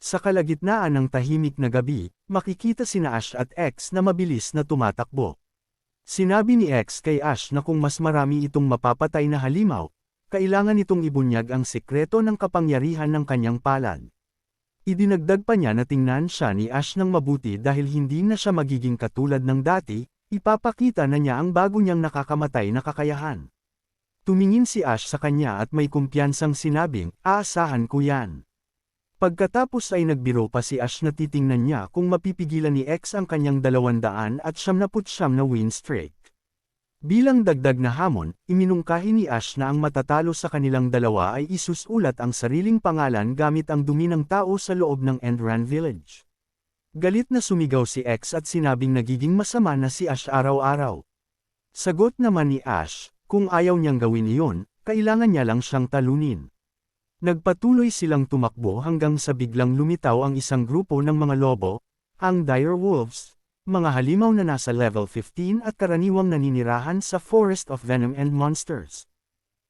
Sa kalagitnaan ng tahimik na gabi, makikita sina Ash at X na mabilis na tumatakbo. Sinabi ni X kay Ash na kung mas marami itong mapapatay na halimaw, kailangan itong ibunyag ang sekreto ng kapangyarihan ng kanyang palad. Idinagdag pa niya na tingnan siya ni Ash ng mabuti dahil hindi na siya magiging katulad ng dati, ipapakita na niya ang bago niyang nakakamatay na kakayahan. Tumingin si Ash sa kanya at may kumpiyansang sinabing, aasahan ko yan. Pagkatapos ay nagbiro pa si Ash na titingnan niya kung mapipigilan ni X ang kanyang 279 na win streak. Bilang dagdag na hamon, iminungkahi ni Ash na ang matatalo sa kanilang dalawa ay isusulat ang sariling pangalan gamit ang dumi ng tao sa loob ng Endran Village. Galit na sumigaw si X at sinabing nagiging masama na si Ash araw-araw. Sagot naman ni Ash, kung ayaw niyang gawin iyon, kailangan niya lang siyang talunin. Nagpatuloy silang tumakbo hanggang sa biglang lumitaw ang isang grupo ng mga lobo, ang Dire Wolves, mga halimaw na nasa level 15 at karaniwang naninirahan sa Forest of Venom and Monsters.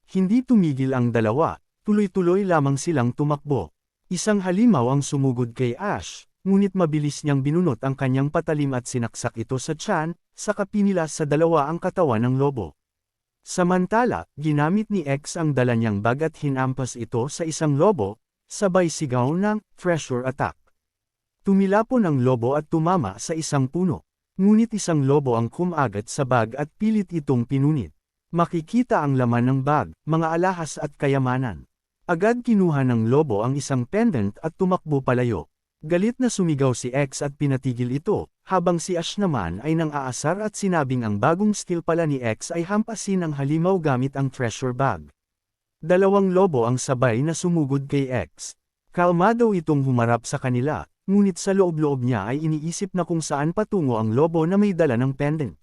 Hindi tumigil ang dalawa, tuloy-tuloy lamang silang tumakbo. Isang halimaw ang sumugod kay Ash, ngunit mabilis niyang binunot ang kanyang patalim at sinaksak ito sa tiyan, saka pinilas sa dalawa ang katawan ng lobo. Samantala, ginamit ni X ang dala niyang bag at hinampas ito sa isang lobo, sabay sigaw ng treasure attack. Tumilapon ang lobo at tumama sa isang puno. Ngunit isang lobo ang kumagat sa bag at pilit itong pinunit. Makikita ang laman ng bag, mga alahas at kayamanan. Agad kinuha ng lobo ang isang pendant at tumakbo palayo. Galit na sumigaw si X at pinatigil ito, habang si Ash naman ay nang-aasar at sinabing ang bagong skill pala ni X ay hampasin ang halimaw gamit ang treasure bag. Dalawang lobo ang sabay na sumugod kay X. Kalmado itong humarap sa kanila, ngunit sa loob-loob niya ay iniisip na kung saan patungo ang lobo na may dala ng pendant.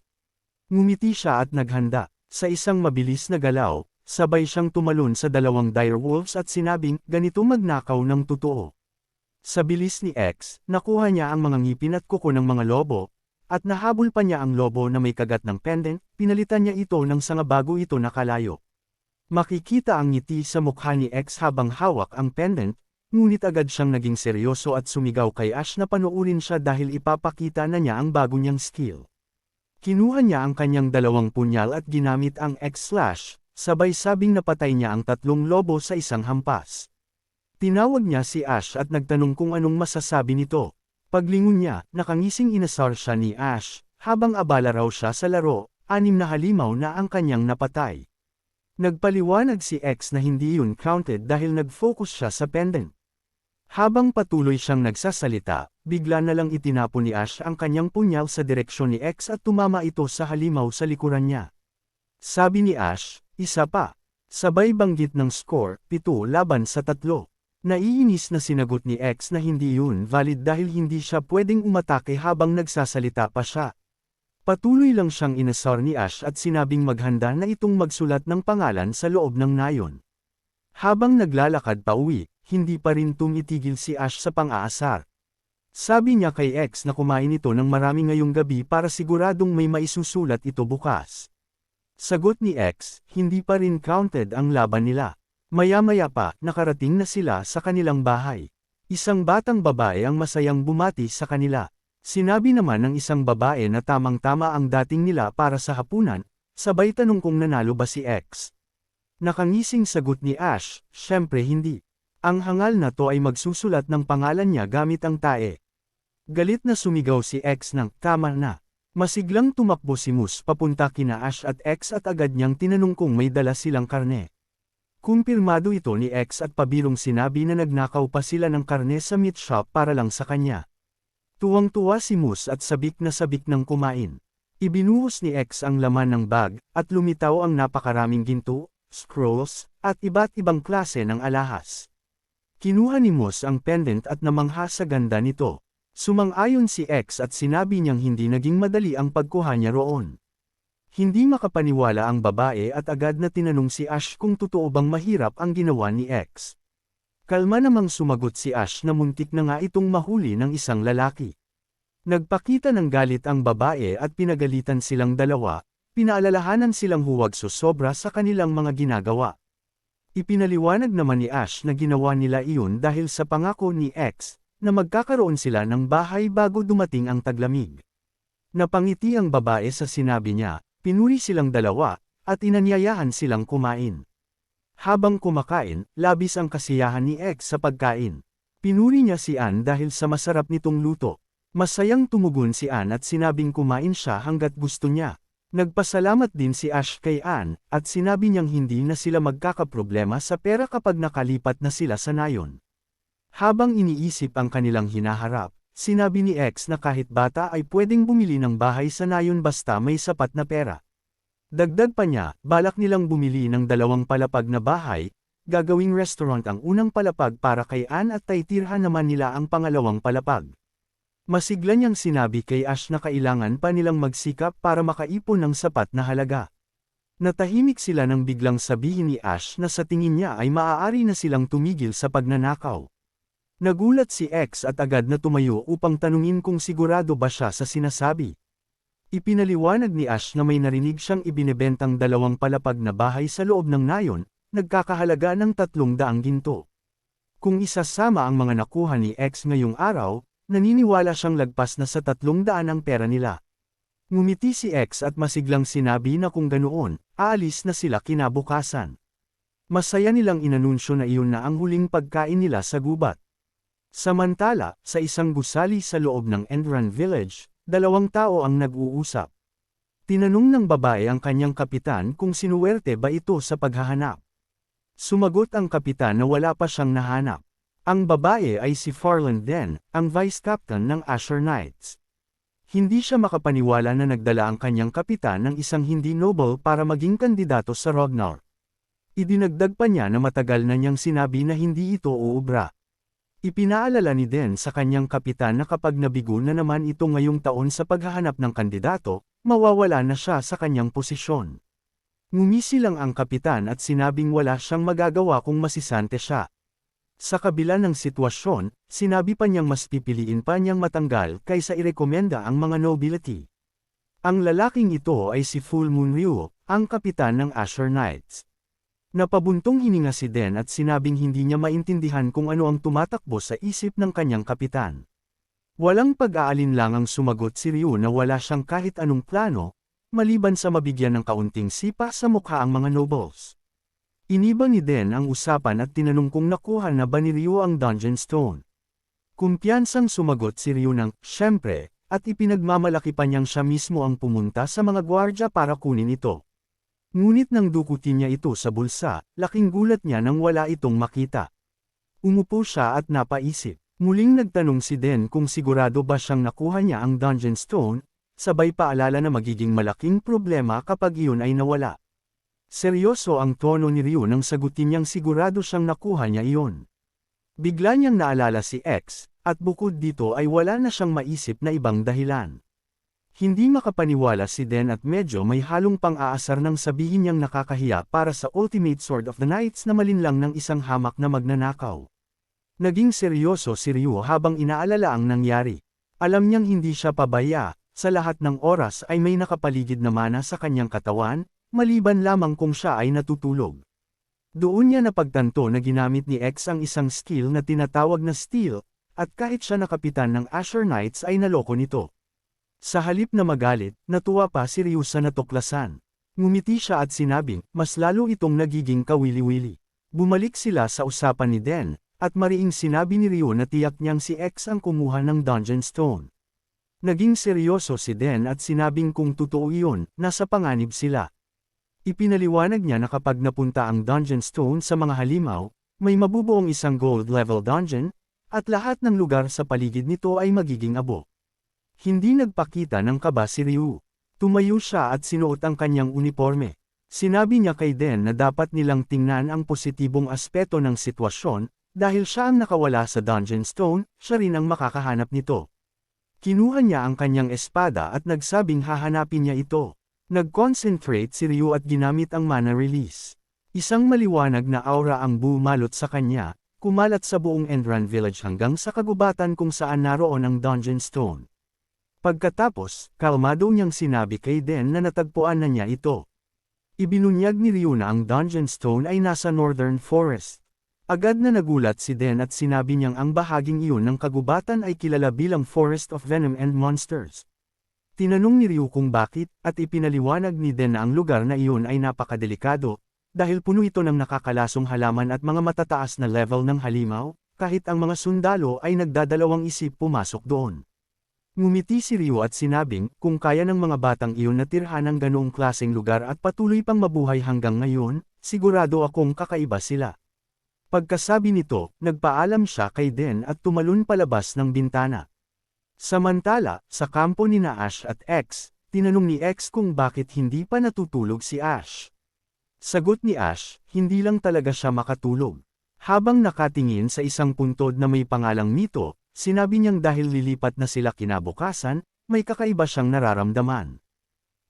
Ngumiti siya at naghanda. Sa isang mabilis na galaw, sabay siyang tumalon sa dalawang dire wolves at sinabing, ganito magnakaw ng totoo. Sa bilis ni X, nakuha niya ang mga ngipin at kuko ng mga lobo, at nahabol pa niya ang lobo na may kagat ng pendant, pinalitan niya ito ng sanga bago ito nakalayo. Makikita ang ngiti sa mukha ni X habang hawak ang pendant, ngunit agad siyang naging seryoso at sumigaw kay Ash na panoorin siya dahil ipapakita na niya ang bago niyang skill. Kinuha niya ang kanyang dalawang punyal at ginamit ang X-Slash, sabay sabing napatay niya ang tatlong lobo sa isang hampas. Tinawag niya si Ash at nagtanong kung anong masasabi nito. Paglingon niya, nakangising inasar siya ni Ash, habang abala raw siya sa laro, 6 na halimaw na ang kanyang napatay. Nagpaliwanag si X na hindi yun counted dahil nag-focus siya sa pendant. Habang patuloy siyang nagsasalita, bigla na lang itinapon ni Ash ang kanyang punyal sa direksyon ni X at tumama ito sa halimaw sa likuran niya. Sabi ni Ash, isa pa. Sabay banggit ng score, 7 laban sa 3. Naiinis na sinagot ni X na hindi yun valid dahil hindi siya pwedeng umatake habang nagsasalita pa siya. Patuloy lang siyang inasar ni Ash at sinabing maghanda na itong magsulat ng pangalan sa loob ng nayon. Habang naglalakad pa uwi, hindi pa rin tumitigil si Ash sa pang-aasar. Sabi niya kay X na kumain ito ng marami ngayong gabi para siguradong may maisusulat ito bukas. Sagot ni X, hindi pa rin counted ang laban nila. Maya-maya pa, nakarating na sila sa kanilang bahay. Isang batang babae ang masayang bumati sa kanila. Sinabi naman ng isang babae na tamang-tama ang dating nila para sa hapunan, sabay tanong kung nanalo ba si X. Nakangising sagot ni Ash, syempre hindi. Ang hangal na to ay magsusulat ng pangalan niya gamit ang tae. Galit na sumigaw si X ng, tama na. Masiglang tumakbo si Moose papunta kina Ash at X at agad niyang tinanong kung may dala silang karne. Kumpirmado ito ni X at pabirong sinabi na nagnakaw pa sila ng karne sa meat shop para lang sa kanya. Tuwang-tuwa si Moose at sabik na sabik ng kumain. Ibinuhos ni X ang laman ng bag, at lumitaw ang napakaraming ginto, scrolls, at iba't ibang klase ng alahas. Kinuha ni Moose ang pendant at namangha sa ganda nito. Sumang-ayon si X at sinabi niyang hindi naging madali ang pagkuha niya roon. Hindi makapaniwala ang babae at agad na tinanong si Ash kung totoo bang mahirap ang ginawa ni X. Kalma namang sumagot si Ash na muntik na nga itong mahuli ng isang lalaki. Nagpakita ng galit ang babae at pinagalitan silang dalawa, pinaalalahanan silang huwag sosobra sa kanilang mga ginagawa. Ipinaliwanag naman ni Ash na ginawa nila iyon dahil sa pangako ni X, na magkakaroon sila ng bahay bago dumating ang taglamig. Napangiti ang babae sa sinabi niya, pinuri silang dalawa, at inanyayahan silang kumain. Habang kumakain, labis ang kasiyahan ni X sa pagkain. Pinuri niya si Ann dahil sa masarap nitong luto. Masayang tumugon si Ann at sinabing kumain siya hanggat gusto niya. Nagpasalamat din si Ash kay Ann, at sinabi niyang hindi na sila magkakaproblema sa pera kapag nakalipat na sila sa nayon. Habang iniisip ang kanilang hinaharap, sinabi ni X na kahit bata ay pwedeng bumili ng bahay sa nayon basta may sapat na pera. Dagdag pa niya, balak nilang bumili ng 2 palapag na bahay, gagawing restaurant ang unang palapag para kay Ann at taitirhan naman nila ang pangalawang palapag. Masigla niyang sinabi kay Ash na kailangan pa nilang magsikap para makaipon ng sapat na halaga. Natahimik sila nang biglang sabihin ni Ash na sa tingin niya ay maaari na silang tumigil sa pagnanakaw. Nagulat si X at agad na tumayo upang tanungin kung sigurado ba siya sa sinasabi. Ipinaliwanag ni Ash na may narinig siyang ibinebentang 2 palapag na bahay sa loob ng nayon, nagkakahalaga ng 300 ginto. Kung isasama ang mga nakuha ni X ngayong araw, naniniwala siyang lagpas na sa 300 ang pera nila. Ngumiti si X at masiglang sinabi na kung ganoon, aalis na sila kinabukasan. Masaya nilang inanunsyo na iyon na ang huling pagkain nila sa gubat. Samantala, sa isang gusali sa loob ng Endran Village, 2 tao ang nag-uusap. Tinanong ng babae ang kanyang kapitan kung sinuwerte ba ito sa paghahanap. Sumagot ang kapitan na wala pa siyang nahanap. Ang babae ay si Farland Den, ang vice captain ng Azure Knights. Hindi siya makapaniwala na nagdala ang kanyang kapitan ng isang hindi noble para maging kandidato sa Ragnar. Idinagdag pa niya na matagal na niyang sinabi na hindi ito uubra. Ipinaalala ni Den sa kanyang kapitan na kapag nabigo na naman ito ngayong taon sa paghahanap ng kandidato, mawawala na siya sa kanyang posisyon. Ngumisi lang ang kapitan at sinabing wala siyang magagawa kung masisante siya. Sa kabila ng sitwasyon, sinabi pa niyang mas pipiliin pa niyang matanggal kaysa irekomenda ang mga nobility. Ang lalaking ito ay si Full Moon Ryu, ang kapitan ng Azure Knights. Napabuntong hininga si Den at sinabing hindi niya maintindihan kung ano ang tumatakbo sa isip ng kanyang kapitan. Walang pag-aalinlangang sumagot si Ryu na wala siyang kahit anong plano, maliban sa mabigyan ng kaunting sipa sa mukha ang mga nobles. Iniba ni Den ang usapan at tinanong kung nakuha na ba ni Ryu ang Dungeon Stone. Kumpiyansang sumagot si Ryu ng, "Siyempre," at ipinagmamalaki pa niyang siya mismo ang pumunta sa mga gwardya para kunin ito. Ngunit nang dukutin niya ito sa bulsa, laking gulat niya nang wala itong makita. Umupo siya at napaisip. Muling nagtanong si Den kung sigurado ba siyang nakuha niya ang Dungeon Stone, sabay paalala na magiging malaking problema kapag iyon ay nawala. Seryoso ang tono ni Ryu nang sagutin niyang sigurado siyang nakuha niya iyon. Bigla niyang naalala si X, at bukod dito ay wala na siyang maisip na ibang dahilan. Hindi makapaniwala si Den at medyo may halong pang-aasar nang sabihin niyang nakakahiya para sa Ultimate Sword of the Knights na malinlang ng isang hamak na magnanakaw. Naging seryoso si Ryu habang inaalala ang nangyari. Alam niyang hindi siya pabaya, sa lahat ng oras ay may nakapaligid na mana sa kanyang katawan, maliban lamang kung siya ay natutulog. Doon niya napagtanto na ginamit ni X ang isang skill na tinatawag na steal, at kahit siya na kapitan ng Azure Knights ay naloko nito. Sa halip na magalit, natuwa pa si Ryu sa natuklasan. Ngumiti siya at sinabing, mas lalo itong nagiging kawili-wili. Bumalik sila sa usapan ni Den, at mariing sinabi ni Ryu na tiyak niyang si X ang kumuha ng Dungeon Stone. Naging seryoso si Den at sinabing kung totoo iyon, nasa panganib sila. Ipinaliwanag niya na kapag napunta ang Dungeon Stone sa mga halimaw, may mabubuong isang gold-level dungeon, at lahat ng lugar sa paligid nito ay magiging abo. Hindi nagpakita ng kaba si Ryu. Tumayo siya at sinuot ang kanyang uniforme. Sinabi niya kay Den na dapat nilang tingnan ang positibong aspeto ng sitwasyon, dahil siya ang nakawala sa Dungeon Stone, siya rin ang makakahanap nito. Kinuha niya ang kanyang espada at nagsabing hahanapin niya ito. Nag-concentrate si Ryu at ginamit ang mana release. Isang maliwanag na aura ang bumalot sa kanya, kumalat sa buong Endran Village hanggang sa kagubatan kung saan naroon ang Dungeon Stone. Pagkatapos, kalmado niyang sinabi kay Den na natagpuan na niya ito. Ibinunyag ni Ryu na ang Dungeon Stone ay nasa Northern Forest. Agad na nagulat si Den at sinabi niyang ang bahaging iyon ng kagubatan ay kilala bilang Forest of Venom and Monsters. Tinanong ni Ryu kung bakit, at ipinaliwanag ni Den na ang lugar na iyon ay napakadelikado, dahil puno ito ng nakakalasong halaman at mga matataas na level ng halimaw, kahit ang mga sundalo ay nagdadalawang isip pumasok doon. Ngumiti si Ryu at sinabing, kung kaya ng mga batang iyon na tirhan ng ganoong klaseng lugar at patuloy pang mabuhay hanggang ngayon, sigurado akong kakaiba sila. Pagkasabi nito, nagpaalam siya kay Den at tumalon palabas ng bintana. Samantala, sa kampo ni Ash at X, tinanong ni X kung bakit hindi pa natutulog si Ash. Sagot ni Ash, hindi lang talaga siya makatulog. Habang nakatingin sa isang puntod na may pangalang Mito, sinabi niyang dahil lilipat na sila kinabukasan, may kakaiba siyang nararamdaman.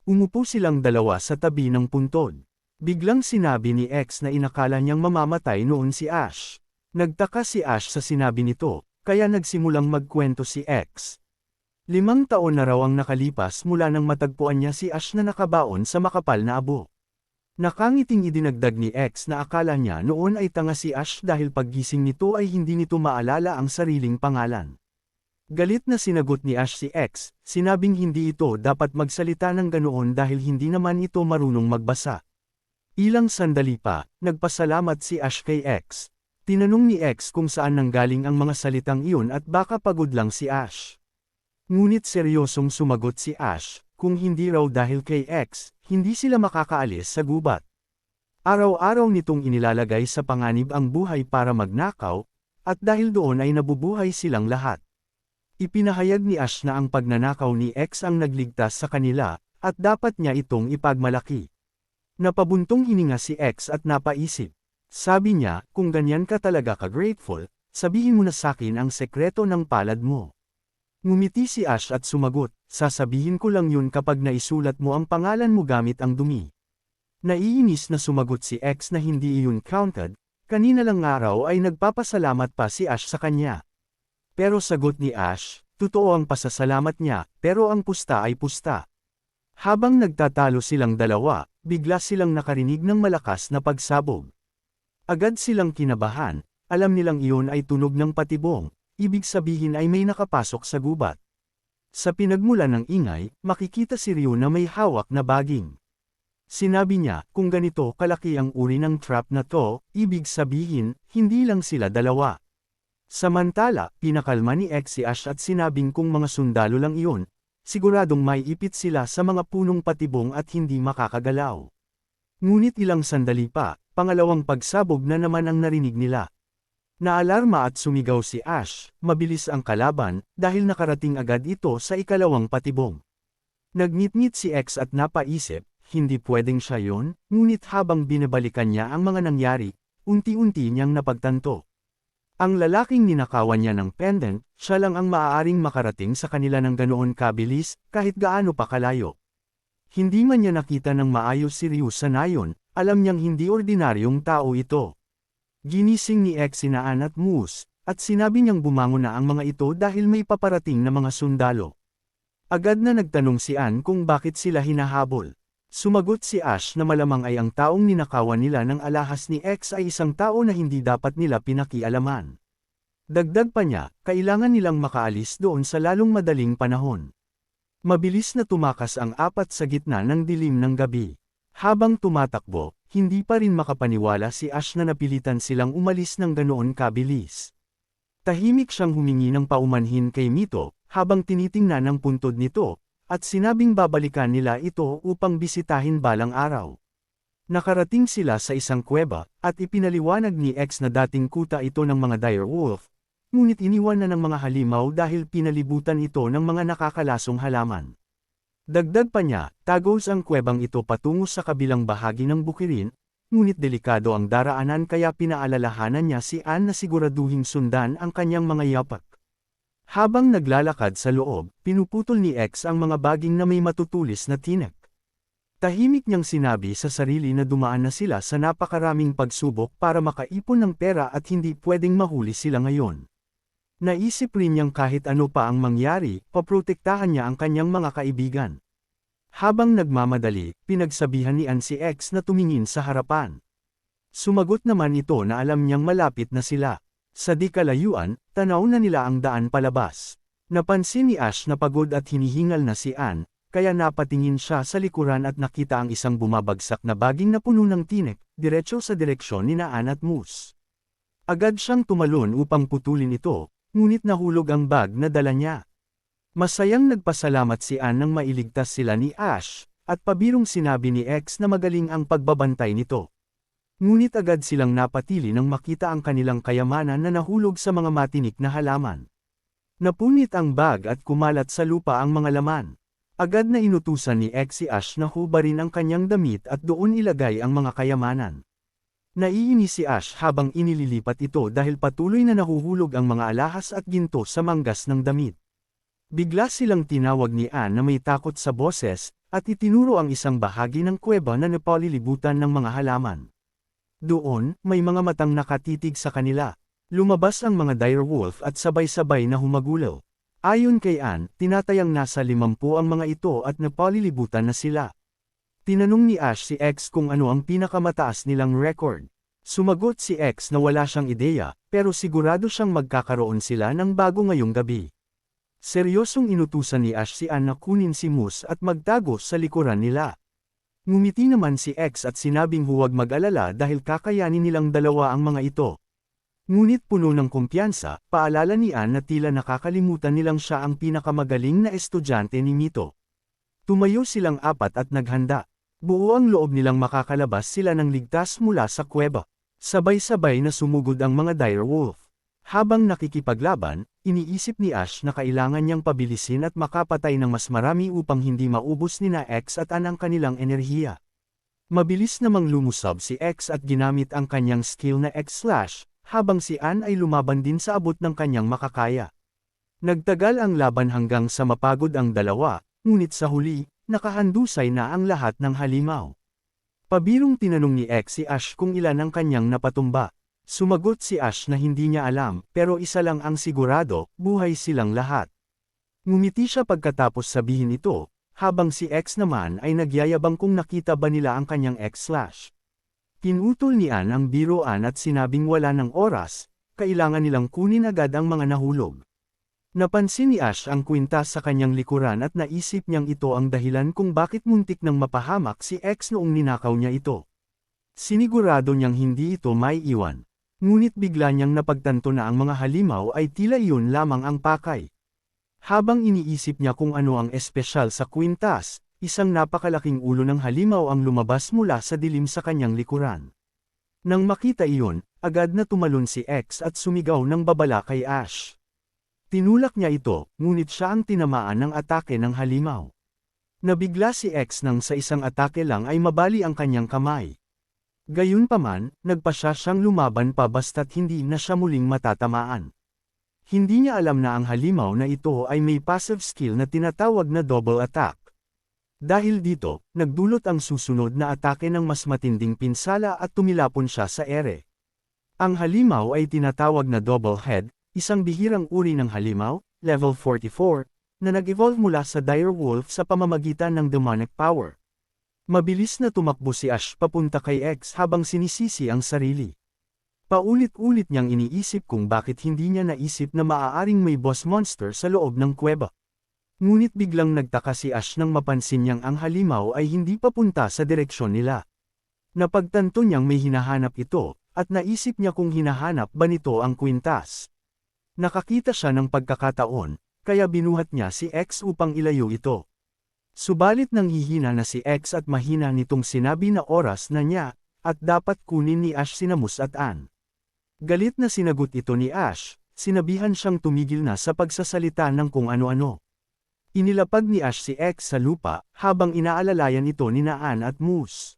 Umupo silang dalawa sa tabi ng puntod. Biglang sinabi ni X na inakala niyang mamamatay noon si Ash. Nagtaka si Ash sa sinabi nito, kaya nagsimulang magkwento si X. 5 taon na raw ang nakalipas mula nang matagpuan niya si Ash na nakabaon sa makapal na abo. Nakangiting idinagdag ni X na akala niya noon ay tanga si Ash dahil paggising nito ay hindi nito maalala ang sariling pangalan. Galit na sinagot ni Ash si X, sinabing hindi ito dapat magsalita ng ganoon dahil hindi naman ito marunong magbasa. Ilang sandali pa, nagpasalamat si Ash kay X. Tinanong ni X kung saan nanggaling ang mga salitang iyon at baka pagod lang si Ash. Ngunit seryosong sumagot si Ash, kung hindi raw dahil kay X, hindi sila makakaalis sa gubat. Araw-araw nitong inilalagay sa panganib ang buhay para magnakaw, at dahil doon ay nabubuhay silang lahat. Ipinahayag ni Ash na ang pagnanakaw ni X ang nagligtas sa kanila, at dapat niya itong ipagmalaki. Napabuntong hininga si X at napaisip. Sabi niya, kung ganyan ka talaga ka-grateful, sabihin mo na sakin ang sekreto ng palad mo. Ngumiti si Ash at sumagot, sasabihin ko lang yun kapag naisulat mo ang pangalan mo gamit ang dumi. Naiinis na sumagot si X na hindi iyon counted, kanina lang araw ay nagpapasalamat pa si Ash sa kanya. Pero sagot ni Ash, totoo ang pasasalamat niya, pero ang pusta ay pusta. Habang nagtatalo silang dalawa, bigla silang nakarinig ng malakas na pagsabog. Agad silang kinabahan, alam nilang iyon ay tunog ng patibong, ibig sabihin ay may nakapasok sa gubat. Sa pinagmulan ng ingay, makikita si Ryu na may hawak na baging. Sinabi niya, kung ganito kalaki ang uri ng trap na to, ibig sabihin, hindi lang sila dalawa. Samantala, pinakalma ni X si Ash at sinabing kung mga sundalo lang iyon, siguradong may ipit sila sa mga punong patibong at hindi makakagalaw. Ngunit ilang sandali pa, pangalawang pagsabog na naman ang narinig nila. Naalarma at sumigaw si Ash, mabilis ang kalaban, dahil nakarating agad ito sa ikalawang patibong. Nagngit-ngit si X at napaisip, hindi pwedeng siya yon, ngunit habang binabalikan niya ang mga nangyari, unti-unti niyang napagtanto. Ang lalaking ninakawan niya ng pendant, siya lang ang maaaring makarating sa kanila ng ganoon kabilis, kahit gaano pa kalayo. Hindi man niya nakita ng maayos si Ryu sa nayon, alam niyang hindi ordinaryong tao ito. Ginising ni X sina Ann at Moose, at sinabi niyang bumangon na ang mga ito dahil may paparating na mga sundalo. Agad na nagtanong si Ann kung bakit sila hinahabol. Sumagot si Ash na malamang ay ang taong ninakawan nila ng alahas ni X ay isang tao na hindi dapat nila pinakialaman. Dagdag pa niya, kailangan nilang makaalis doon sa lalong madaling panahon. Mabilis na tumakas ang apat sa gitna ng dilim ng gabi. Habang tumatakbo, hindi pa rin makapaniwala si Ash na napilitan silang umalis ng ganoon kabilis. Tahimik siyang humingi ng paumanhin kay Mito, habang tinitingnan ang puntod nito, at sinabing babalikan nila ito upang bisitahin balang araw. Nakarating sila sa isang kuweba, at ipinaliwanag ni X na dating kuta ito ng mga direwolf, ngunit iniwan na ng mga halimaw dahil pinalibutan ito ng mga nakakalasong halaman. Dagdag pa niya, tagos ang kuwebang ito patungo sa kabilang bahagi ng bukirin, ngunit delikado ang daraanan kaya pinaalalahanan niya si Ann na siguraduhing sundan ang kanyang mga yapak. Habang naglalakad sa loob, pinuputol ni X ang mga baging na may matutulis na tinik. Tahimik niyang sinabi sa sarili na dumaan na sila sa napakaraming pagsubok para makaipon ng pera at hindi pwedeng mahuli sila ngayon. Naisip rin niyang kahit ano pa ang mangyari, paprotektahan niya ang kanyang mga kaibigan. Habang nagmamadali, pinagsabihan ni Ann si X na tumingin sa harapan. Sumagot naman ito na alam niyang malapit na sila. Sa di kalayuan, tanaw na nila ang daan palabas. Napansin ni Ash na pagod at hinihingal na si Anne, kaya napatingin siya sa likuran at nakita ang isang bumabagsak na baging na puno ng tinik, diretso sa direksyon ni Anne at Moose. Agad siyang tumalon upang putulin ito, ngunit nahulog ang bag na dala niya. Masayang nagpasalamat si Anne nang mailigtas sila ni Ash, at pabirong sinabi ni X na magaling ang pagbabantay nito. Ngunit agad silang napatili nang makita ang kanilang kayamanan na nahulog sa mga matinik na halaman. Napunit ang bag at kumalat sa lupa ang mga laman. Agad na inutusan ni X si Ash na hubarin ang kanyang damit at doon ilagay ang mga kayamanan. Naiinis si Ash habang inililipat ito dahil patuloy na nahuhulog ang mga alahas at ginto sa manggas ng damit. Bigla silang tinawag ni Anne na may takot sa boses, at itinuro ang isang bahagi ng kuweba na napalilibutan ng mga halaman. Doon, may mga matang nakatitig sa kanila. Lumabas ang mga direwolf at sabay-sabay na humagulaw. Ayon kay Anne, tinatayang nasa 50 ang mga ito at napalilibutan na sila. Tinanong ni Ash si X kung ano ang pinakamataas nilang record. Sumagot si X na wala siyang ideya, pero sigurado siyang magkakaroon sila ng bago ngayong gabi. Seryosong inutusan ni Ash si Anne na kunin si Moose at magtago sa likuran nila. Ngumiti naman si X at sinabing huwag mag-alala dahil kakayanin nilang dalawa ang mga ito. Ngunit puno ng kumpiyansa, paalala ni Anne na tila nakakalimutan nilang siya ang pinakamagaling na estudyante ni Mito. Tumayo silang apat at naghanda. Buo ang loob nilang makakalabas sila ng ligtas mula sa kuweba. Sabay-sabay na sumugod ang mga direwolf. Habang nakikipaglaban, iniisip ni Ash na kailangan niyang pabilisin at makapatay ng mas marami upang hindi maubos ni na X at Anne ang kanilang enerhiya. Mabilis namang lumusab si X at ginamit ang kanyang skill na X-Slash, habang si Anne ay lumaban din sa abot ng kanyang makakaya. Nagtagal ang laban hanggang sa mapagod ang dalawa, ngunit sa huli, nakahandusay na ang lahat ng halimaw. Pabirong tinanong ni X si Ash kung ilan ang kanyang napatumba. Sumagot si Ash na hindi niya alam, pero isa lang ang sigurado, buhay silang lahat. Ngumiti siya pagkatapos sabihin ito, habang si X naman ay nagyayabang kung nakita ba nila ang kanyang X-Slash. Pinutol ni Anne ang biroan at sinabing wala ng oras, kailangan nilang kunin agad ang mga nahulog. Napansin ni Ash ang kwintas sa kanyang likuran at naisip niyang ito ang dahilan kung bakit muntik nang mapahamak si X noong ninakaw niya ito. Sinigurado niyang hindi ito may iwan. Ngunit bigla niyang napagtanto na ang mga halimaw ay tila iyon lamang ang pakay. Habang iniisip niya kung ano ang espesyal sa kwintas, isang napakalaking ulo ng halimaw ang lumabas mula sa dilim sa kanyang likuran. Nang makita iyon, agad na tumalon si X at sumigaw ng babala kay Ash. Tinulak niya ito, ngunit siya ang tinamaan ng atake ng halimaw. Nabigla si X nang sa isang atake lang ay mabali ang kanyang kamay. Gayunpaman, nagpasya siyang lumaban pa basta't hindi na siya muling matatamaan. Hindi niya alam na ang halimaw na ito ay may passive skill na tinatawag na double attack. Dahil dito, nagdulot ang susunod na atake ng mas matinding pinsala at tumilapon siya sa ere. Ang halimaw ay tinatawag na double head, isang bihirang uri ng halimaw, level 44, na nag-evolve mula sa direwolf sa pamamagitan ng demonic power. Mabilis na tumakbo si Ash papunta kay X habang sinisisi ang sarili. Paulit-ulit niyang iniisip kung bakit hindi niya naisip na maaaring may boss monster sa loob ng kuweba. Ngunit biglang nagtaka si Ash nang mapansin niyang ang halimaw ay hindi papunta sa direksyon nila. Napagtanto niyang may hinahanap ito, at naisip niya kung hinahanap ba nito ang kwintas. Nakakita siya ng pagkakataon, kaya binuhat niya si X upang ilayo ito. Subalit nanghihina na si X at mahina nitong sinabi na oras na niya, at dapat kunin ni Ash sina Moose at Anne. Galit na sinagot ito ni Ash, sinabihan siyang tumigil na sa pagsasalita ng kung ano-ano. Inilapag ni Ash si X sa lupa, habang inaalalayan ito ni Anne at Moose.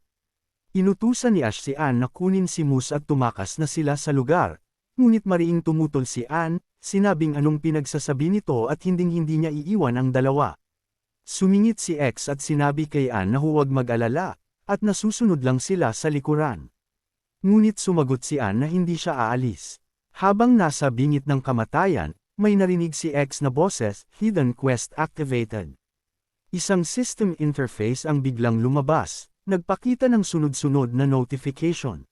Inutusan ni Ash si Anne na kunin si Moose at tumakas na sila sa lugar, ngunit mariing tumutol si Anne, sinabing anong pinagsasabi nito at hinding-hindi niya iiwan ang dalawa. Sumingit si X at sinabi kay Anne na huwag mag-alala, at nasusunod lang sila sa likuran. Ngunit sumagot si Anne na hindi siya aalis. Habang nasa bingit ng kamatayan, may narinig si X na boses, Hidden Quest activated. Isang system interface ang biglang lumabas, nagpakita ng sunod-sunod na notification.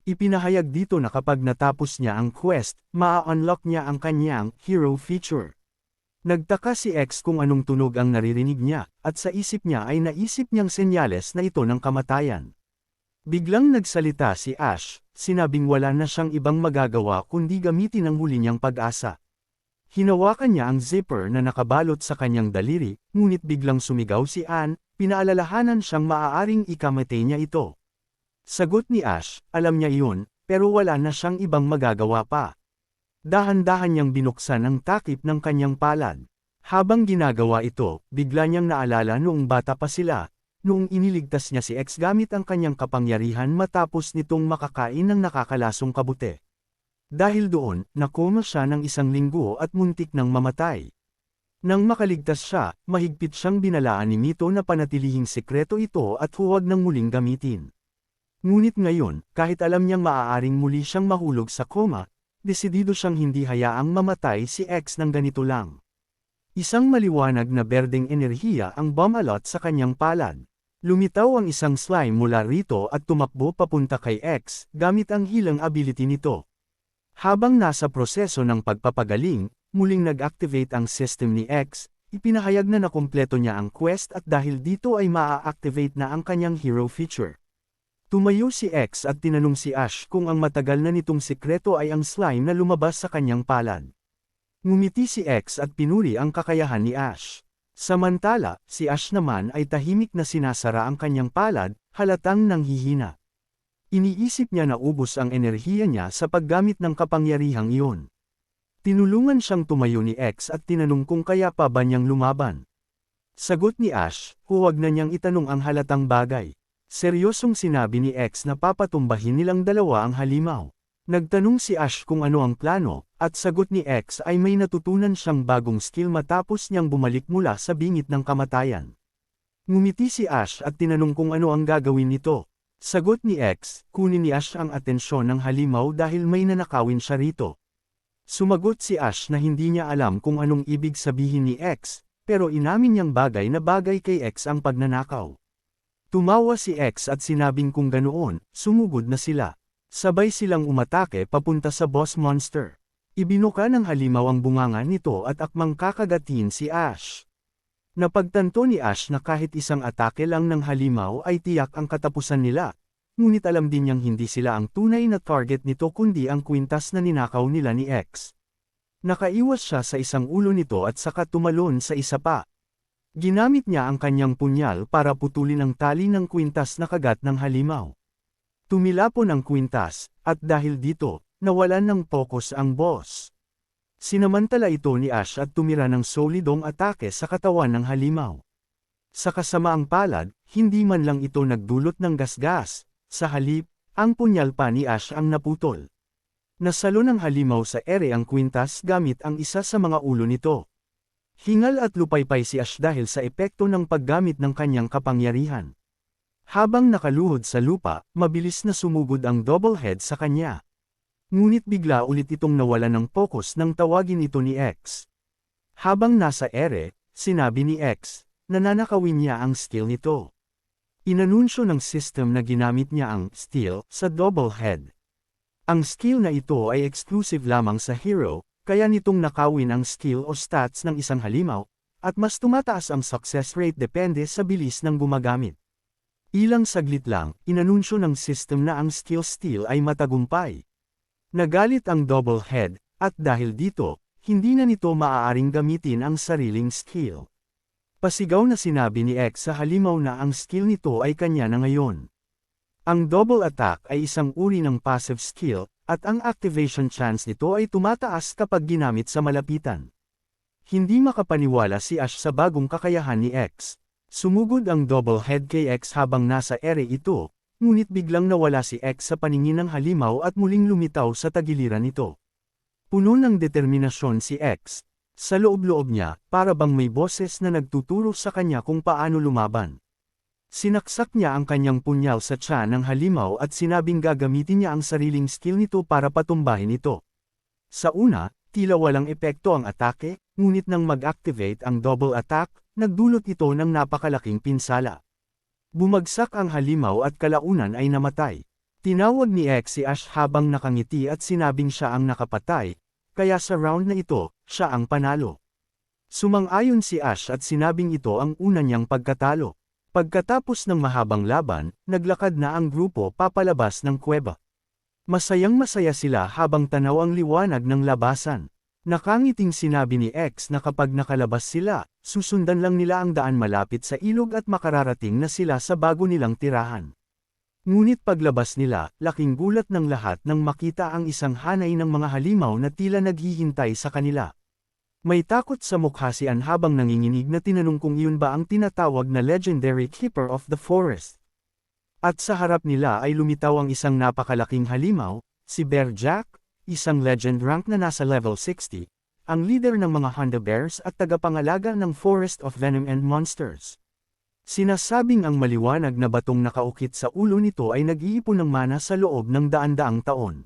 Ipinahayag dito na kapag natapos niya ang quest, maa-unlock niya ang kanyang hero feature. Nagtaka si X kung anong tunog ang naririnig niya, at sa isip niya ay naisip niyang senyales na ito ng kamatayan. Biglang nagsalita si Ash, sinabing wala na siyang ibang magagawa kundi gamitin ang huli niyang pag-asa. Hinawakan niya ang zipper na nakabalot sa kanyang daliri, ngunit biglang sumigaw si Anne, pinaalalahanan siyang maaaring ikamatay niya ito. Sagot ni Ash, alam niya iyon, pero wala na siyang ibang magagawa pa. Dahan-dahan niyang binuksan ang takip ng kanyang palad. Habang ginagawa ito, bigla niyang naalala noong bata pa sila, noong iniligtas niya si X gamit ang kanyang kapangyarihan matapos nitong makakain ng nakakalasong kabute. Dahil doon, nakoma siya ng 1 linggo at muntik nang mamatay. Nang makaligtas siya, mahigpit siyang binalaan ni Mito na panatilihing sekreto ito at huwag nang muling gamitin. Ngunit ngayon, kahit alam niyang maaaring muli siyang mahulog sa koma, desidido siyang hindi hayaang mamatay si X ng ganito lang. Isang maliwanag na berdeng enerhiya ang bumalot sa kanyang palad. Lumitaw ang isang slime mula rito at tumakbo papunta kay X, gamit ang healing ability nito. Habang nasa proseso ng pagpapagaling, muling nag-activate ang system ni X, ipinahayag na nakumpleto niya ang quest at dahil dito ay maa-activate na ang kanyang hero feature. Tumayo si X at tinanong si Ash kung ang matagal na nitong sikreto ay ang slime na lumabas sa kanyang palad. Ngumiti si X at pinuri ang kakayahan ni Ash. Samantala, si Ash naman ay tahimik na sinasara ang kanyang palad, halatang nanghihina. Iniisip niya na ubos ang enerhiya niya sa paggamit ng kapangyarihang iyon. Tinulungan siyang tumayo ni X at tinanong kung kaya pa ba niyang lumaban. Sagot ni Ash, huwag na niyang itanong ang halatang bagay. Seryosong sinabi ni X na papatumbahin nilang dalawa ang halimaw. Nagtanong si Ash kung ano ang plano, at sagot ni X ay may natutunan siyang bagong skill matapos niyang bumalik mula sa bingit ng kamatayan. Ngumiti si Ash at tinanong kung ano ang gagawin nito. Sagot ni X, kunin ni Ash ang atensyon ng halimaw dahil may nanakawin siya rito. Sumagot si Ash na hindi niya alam kung anong ibig sabihin ni X, pero inamin niyang bagay na bagay kay X ang pagnanakaw. Tumawa si X at sinabing kung ganoon, sumugod na sila. Sabay silang umatake papunta sa boss monster. Ibinuka ng halimaw ang bunganga nito at akmang kakagatin si Ash. Napagtanto ni Ash na kahit isang atake lang ng halimaw ay tiyak ang katapusan nila, ngunit alam din niyang hindi sila ang tunay na target nito kundi ang kwintas na ninakaw nila ni X. Nakaiwas siya sa isang ulo nito at saka tumalon sa isa pa. Ginamit niya ang kanyang punyal para putulin ang tali ng kwintas na kagat ng halimaw. Tumilapon ang kwintas, at dahil dito, nawalan ng focus ang boss. Sinamantala ito ni Ash at tumira ng solidong atake sa katawan ng halimaw. Sa kasamaang palad, hindi man lang ito nagdulot ng gasgas, sa halip, ang punyal pa ni Ash ang naputol. Nasalo ng halimaw sa ere ang kwintas gamit ang isa sa mga ulo nito. Hingal at lupaypay si Ash dahil sa epekto ng paggamit ng kanyang kapangyarihan. Habang nakaluhod sa lupa, mabilis na sumugod ang double head sa kanya. Ngunit bigla ulit itong nawalan ng focus nang tawagin ito ni X. Habang nasa ere, sinabi ni X, nananakawin niya ang skill nito. Inanunsyo ng system na ginamit niya ang steal sa double head. Ang skill na ito ay exclusive lamang sa hero, kaya nitong nakawin ang skill o stats ng isang halimaw, at mas tumataas ang success rate depende sa bilis ng gumagamit. Ilang saglit lang, inanunsyo ng system na ang skill steal ay matagumpay. Nagalit ang double head, at dahil dito, hindi na nito maaaring gamitin ang sariling skill. Pasigaw na sinabi ni X sa halimaw na ang skill nito ay kanya na ngayon. Ang double attack ay isang uri ng passive skill, at ang activation chance nito ay tumataas kapag ginamit sa malapitan. Hindi makapaniwala si Ash sa bagong kakayahan ni X. Sumugod ang double head kay X habang nasa ere ito, ngunit biglang nawala si X sa paningin ng halimaw at muling lumitaw sa tagiliran nito. Puno ng determinasyon si X. Sa loob-loob niya, para bang may boses na nagtuturo sa kanya kung paano lumaban. Sinaksak niya ang kanyang punyal sa tiyan ng halimaw at sinabing gagamitin niya ang sariling skill nito para patumbahin ito. Sa una, tila walang epekto ang atake, ngunit nang mag-activate ang double attack, nagdulot ito ng napakalaking pinsala. Bumagsak ang halimaw at kalaunan ay namatay. Tinawag ni X si Ash habang nakangiti at sinabing siya ang nakapatay, kaya sa round na ito, siya ang panalo. Sumang-ayon si Ash at sinabing ito ang una niyang pagkatalo. Pagkatapos ng mahabang laban, naglakad na ang grupo papalabas ng kuweba. Masayang-masaya sila habang tanaw ang liwanag ng labasan. Nakangiting sinabi ni X na kapag nakalabas sila, susundan lang nila ang daan malapit sa ilog at makararating na sila sa bago nilang tirahan. Ngunit paglabas nila, laking gulat ng lahat nang makita ang isang hanay ng mga halimaw na tila naghihintay sa kanila. May takot sa mukha si Ann habang nanginginig na tinanong kung iyon ba ang tinatawag na legendary keeper of the forest. At sa harap nila ay lumitaw ang isang napakalaking halimaw, si Bear Jack, isang legend rank na nasa level 60, ang leader ng mga Honda Bears at tagapangalaga ng Forest of Venom and Monsters. Sinasabing ang maliwanag na batong nakaukit sa ulo nito ay nag-iipon ng mana sa loob ng daan-daang taon.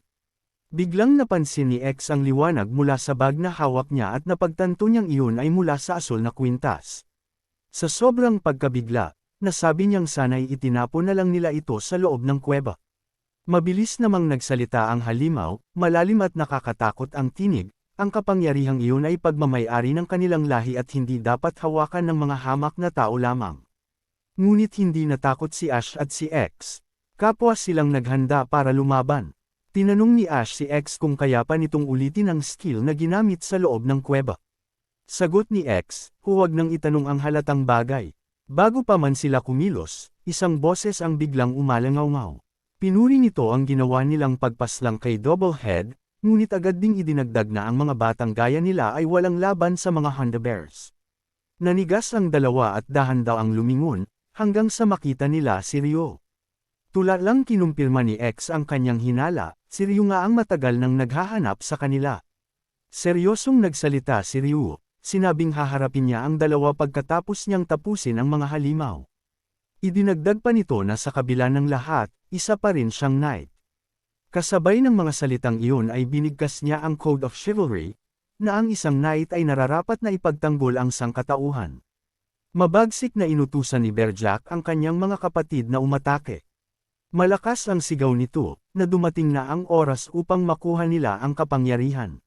Biglang napansin ni X ang liwanag mula sa bag na hawak niya at napagtanto niyang iyon ay mula sa asul na kwintas. Sa sobrang pagkabigla, nasabi niyang sana'y itinapon na lang nila ito sa loob ng kuweba. Mabilis namang nagsalita ang halimaw, malalim at nakakatakot ang tinig, ang kapangyarihang iyon ay pagmamay-ari ng kanilang lahi at hindi dapat hawakan ng mga hamak na tao lamang. Ngunit hindi natakot si Ash at si X. Kapwa silang naghanda para lumaban. Tinanong ni Ash si X kung kaya pa nitong ulitin ang skill na ginamit sa loob ng kuweba. Sagot ni X, huwag nang itanong ang halatang bagay. Bago pa man sila kumilos, isang boses ang biglang umalangaw-ngaw. Pinuri nito ang ginawa nilang pagpaslang kay Doublehead, ngunit agad ding idinagdag na ang mga batang gaya nila ay walang laban sa mga Honda Bears. Nanigas ang dalawa at dahan-daw ang lumingon, hanggang sa makita nila si Ryo. Tula lang kinumpirma ni X ang kanyang hinala, si Ryo nga ang matagal nang naghahanap sa kanila. Seryosong nagsalita si Ryo, sinabing haharapin niya ang dalawa pagkatapos niyang tapusin ang mga halimaw. Idinagdag pa nito na sa kabila ng lahat, isa pa rin siyang knight. Kasabay ng mga salitang iyon ay binigkas niya ang Code of Chivalry, na ang isang knight ay nararapat na ipagtanggol ang sangkatauhan. Mabagsik na inutusan ni Bear Jack ang kanyang mga kapatid na umatake. Malakas ang sigaw nito, na dumating na ang oras upang makuha nila ang kapangyarihan.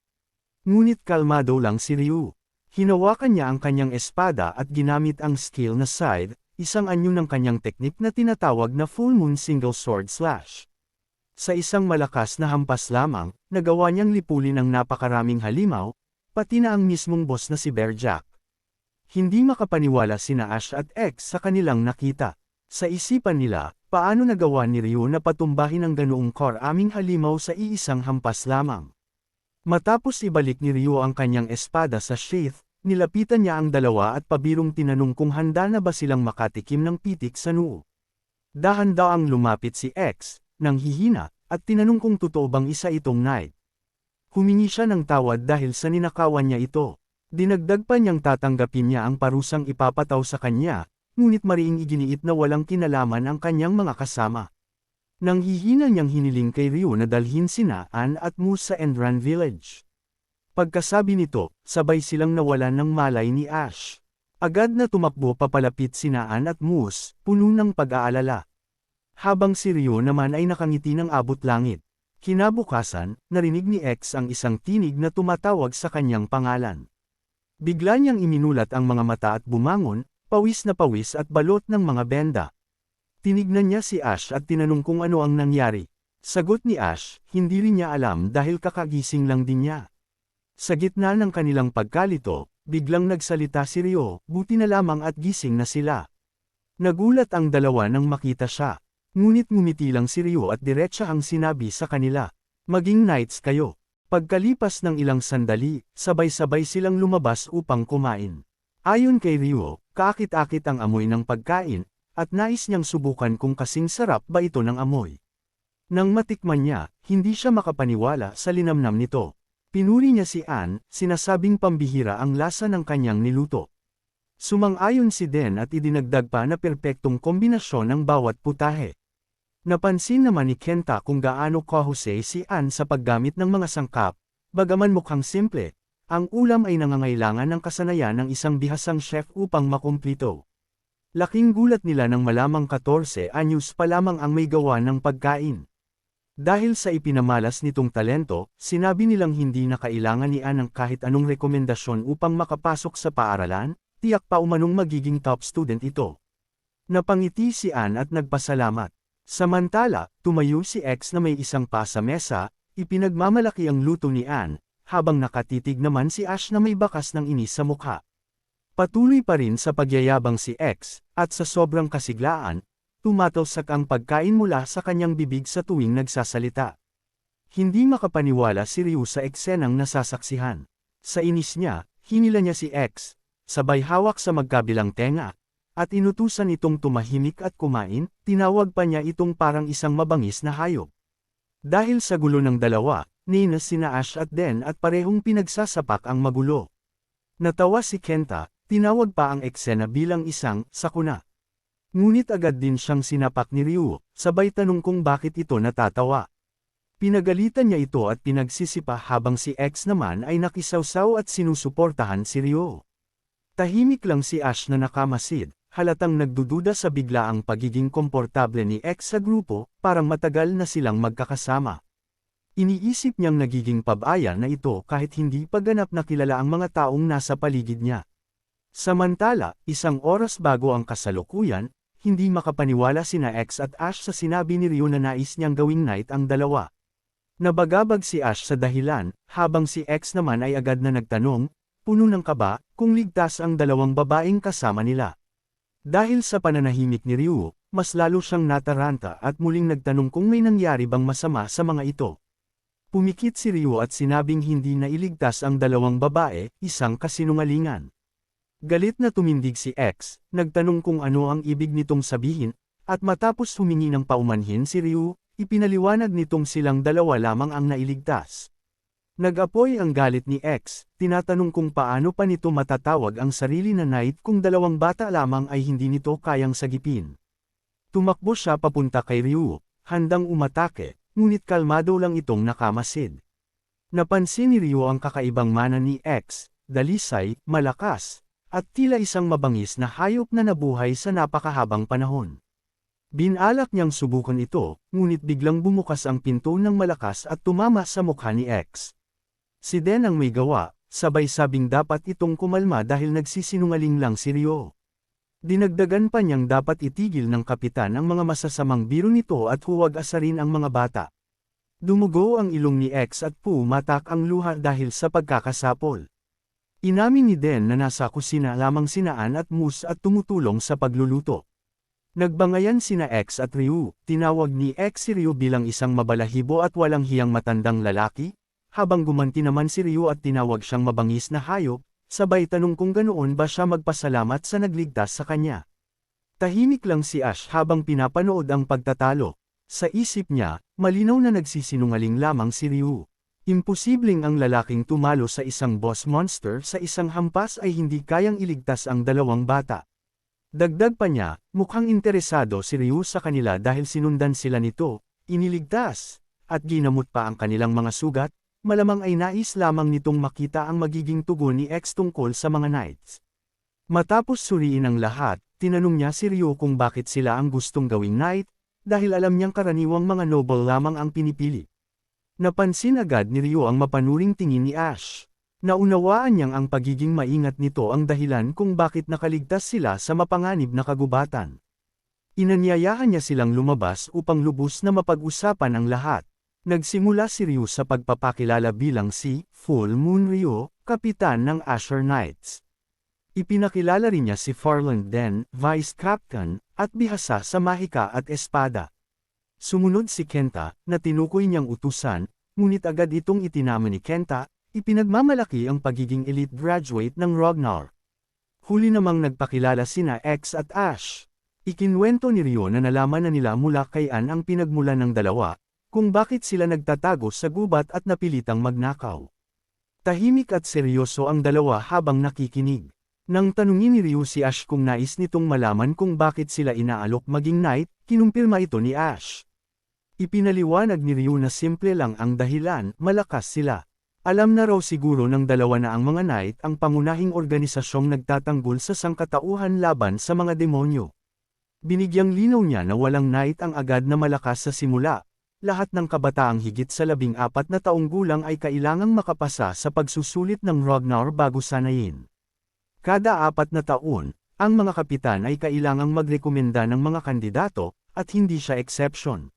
Ngunit kalmado lang si Ryu. Hinawakan niya ang kanyang espada at ginamit ang skill na scythe, isang anyo ng kanyang teknik na tinatawag na Full Moon Single Sword Slash. Sa isang malakas na hampas lamang, nagawa niyang lipulin ang napakaraming halimaw, pati na ang mismong boss na si Bear Jack. Hindi makapaniwala sina Ash at X sa kanilang nakita. Sa isipan nila, paano nagawa ni Ryo na patumbahin ang ganoong karaming halimaw sa iisang hampas lamang. Matapos ibalik ni Ryo ang kanyang espada sa sheath, nilapitan niya ang dalawa at pabirong tinanong kung handa na ba silang makatikim ng pitik sa noo. Dahan-daang lumapit si X, nang hihina, at tinanong kung totoo bang isa itong knight. Humingi siya ng tawad dahil sa ninakawan niya ito. Dinagdag pa niyang tatanggapin niya ang parusang ipapataw sa kanya, ngunit mariing iginiit na walang kinalaman ang kanyang mga kasama. Nang hihina niyang hiniling kay Ryo na dalhin sina Ann at Moose sa Endran Village. Pagkasabi nito, sabay silang nawalan ng malay ni Ash. Agad na tumakbo papalapit sina Ann at Moose, puno ng pag-aalala. Habang si Ryo naman ay nakangiti ng abot langit. Kinabukasan, narinig ni X ang isang tinig na tumatawag sa kanyang pangalan. Bigla niyang iminulat ang mga mata at bumangon, pawis na pawis at balot ng mga benda. Tinignan niya si Ash at tinanong kung ano ang nangyari. Sagot ni Ash, hindi rin niya alam dahil kakagising lang din niya. Sa gitna ng kanilang pagkalito, biglang nagsalita si Ryo, buti na lamang at gising na sila. Nagulat ang dalawa nang makita siya. Ngunit ngumiti lang si Ryo at diretsa ang sinabi sa kanila, maging knights kayo. Pagkalipas ng ilang sandali, sabay-sabay silang lumabas upang kumain. Ayon kay Ryo, kaakit-akit ang amoy ng pagkain, at nais niyang subukan kung kasing sarap ba ito ng amoy. Nang matikman niya, hindi siya makapaniwala sa linamnam nito. Pinuri niya si Ann, sinasabing pambihira ang lasa ng kanyang niluto. Sumang-ayon si Den at idinagdag pa na perpektong kombinasyon ng bawat putahe. Napansin naman ni Kenta kung gaano kahusay si Ann sa paggamit ng mga sangkap, bagaman mukhang simple, ang ulam ay nangangailangan ng kasanayan ng isang bihasang chef upang makumplito. Laking gulat nila nang malamang 14 anyos pa lamang ang may gawa ng pagkain. Dahil sa ipinamalas nitong talento, sinabi nilang hindi na kailangan ni Ann ng kahit anong rekomendasyon upang makapasok sa paaralan, tiyak pa umanong magiging top student ito. Napangiti si Ann at nagpasalamat. Samantala, tumayo si X na may isang pa sa mesa, ipinagmamalaki ang luto ni Ann, habang nakatitig naman si Ash na may bakas ng inis sa mukha. Patuloy pa rin sa pagyayabang si X, at sa sobrang kasiglaan, tumatalsak ang pagkain mula sa kanyang bibig sa tuwing nagsasalita. Hindi makapaniwala si Ryu sa eksenang nasasaksihan. Sa inis niya, hinila niya si X, sabay hawak sa magkabilang tenga, at inutusan itong tumahimik at kumain, tinawag pa niya itong parang isang mabangis na hayop. Dahil sa gulo ng dalawa, ninas sina Ash at Den at parehong pinagsasapak ang magulo. Natawa si Kenta, tinawag pa ang eksena bilang isang sakuna. Ngunit agad din siyang sinapak ni Ryu, sabay tanong kung bakit ito natatawa. Pinagalitan niya ito at pinagsisipa habang si X naman ay nakisawsaw at sinusuportahan si Ryu. Tahimik lang si Ash na nakamasid, halatang nagdududa sa biglaang pagiging komportable ni X sa grupo, parang matagal na silang magkakasama. Iniisip niyang nagiging pabaya na ito kahit hindi pa ganap na kilala ang mga taong nasa paligid niya. Samantala, isang oras bago ang kasalukuyan, hindi makapaniwala sina X at Ash sa sinabi ni Ryu na nais niyang gawing night ang dalawa. Nabagabag si Ash sa dahilan, habang si X naman ay agad na nagtanong, puno ng kaba, kung ligtas ang dalawang babaeng kasama nila. Dahil sa pananahimik ni Ryu, mas lalo siyang nataranta at muling nagtanong kung may nangyari bang masama sa mga ito. Pumikit si Ryu at sinabing hindi na iligtas ang dalawang babae, isang kasinungalingan. Galit na tumindig si X, nagtanong kung ano ang ibig nitong sabihin, at matapos humingi ng paumanhin si Ryu, ipinaliwanag nitong silang dalawa lamang ang nailigtas. Nag-apoy ang galit ni X, tinatanong kung paano pa nito matatawag ang sarili na knight kung dalawang bata lamang ay hindi nito kayang sagipin. Tumakbo siya papunta kay Ryu, handang umatake, ngunit kalmado lang itong nakamasid. Napansin ni Ryu ang kakaibang mana ni X, dalisay, malakas, at tila isang mabangis na hayop na nabuhay sa napakahabang panahon. Binalak niyang subukan ito, ngunit biglang bumukas ang pinto ng malakas at tumama sa mukha ni X. Si Den ang may gawa, sabay sabing dapat itong kumalma dahil nagsisinungaling lang si Ryo. Dinagdagan pa niyang dapat itigil ng kapitan ang mga masasamang biro nito at huwag asarin ang mga bata. Dumugo ang ilong ni X at pumatak ang luha dahil sa pagkakasapol. Inamin ni Den na nasa kusina lamang sina Ann at Moose at tumutulong sa pagluluto. Nagbangayan sina X at Ryu, tinawag ni X si Ryu bilang isang mabalahibo at walang hiyang matandang lalaki, habang gumanti naman si Ryu at tinawag siyang mabangis na hayop, sabay tanong kung ganoon ba siya magpasalamat sa nagligtas sa kanya. Tahimik lang si Ash habang pinapanood ang pagtatalo. Sa isip niya, malinaw na nagsisinungaling lamang si Ryu. Imposibleng ang lalaking tumalo sa isang boss monster sa isang hampas ay hindi kayang iligtas ang dalawang bata. Dagdag pa niya, mukhang interesado si Ryu sa kanila dahil sinundan sila nito, iniligtas, at ginamot pa ang kanilang mga sugat, malamang ay nais lamang nitong makita ang magiging tugon ni X tungkol sa mga knights. Matapos suriin ang lahat, tinanong niya si Ryu kung bakit sila ang gustong gawing knight, dahil alam niyang karaniwang mga noble lamang ang pinipili. Napansin agad ni Ryu ang mapanuring tingin ni Ash. Naunawaan niyang ang pagiging maingat nito ang dahilan kung bakit nakaligtas sila sa mapanganib na kagubatan. Inanyayahan niya silang lumabas upang lubos na mapag-usapan ang lahat. Nagsimula si Ryu sa pagpapakilala bilang si Full Moon Ryu, kapitan ng Azure Knights. Ipinakilala rin niya si Farland Den, Vice Captain, at bihasa sa mahika at espada. Sumunod si Kenta, na tinukoy niyang utusan, ngunit agad itong itinama ni Kenta, ipinagmamalaki ang pagiging elite graduate ng Ragnar. Huli namang nagpakilala sina X at Ash. Ikinwento ni Ryo na nalaman na nila mula kay Ann ang pinagmulan ng dalawa, kung bakit sila nagtatago sa gubat at napilitang magnakaw. Tahimik at seryoso ang dalawa habang nakikinig. Nang tanungin ni Ryo si Ash kung nais nitong malaman kung bakit sila inaalok maging knight, kinumpirma ito ni Ash. Ipinaliwanag ni Ryu na simple lang ang dahilan, malakas sila. Alam na raw siguro ng dalawa na ang mga knight ang pangunahing organisasyong nagtatanggol sa sangkatauhan laban sa mga demonyo. Binigyang linaw niya na walang knight ang agad na malakas sa simula, lahat ng kabataang higit sa 14 na taong gulang ay kailangang makapasa sa pagsusulit ng Ragnar bago sanayin. Kada 4 na taon, ang mga kapitan ay kailangang magrekomenda ng mga kandidato, at hindi siya exception.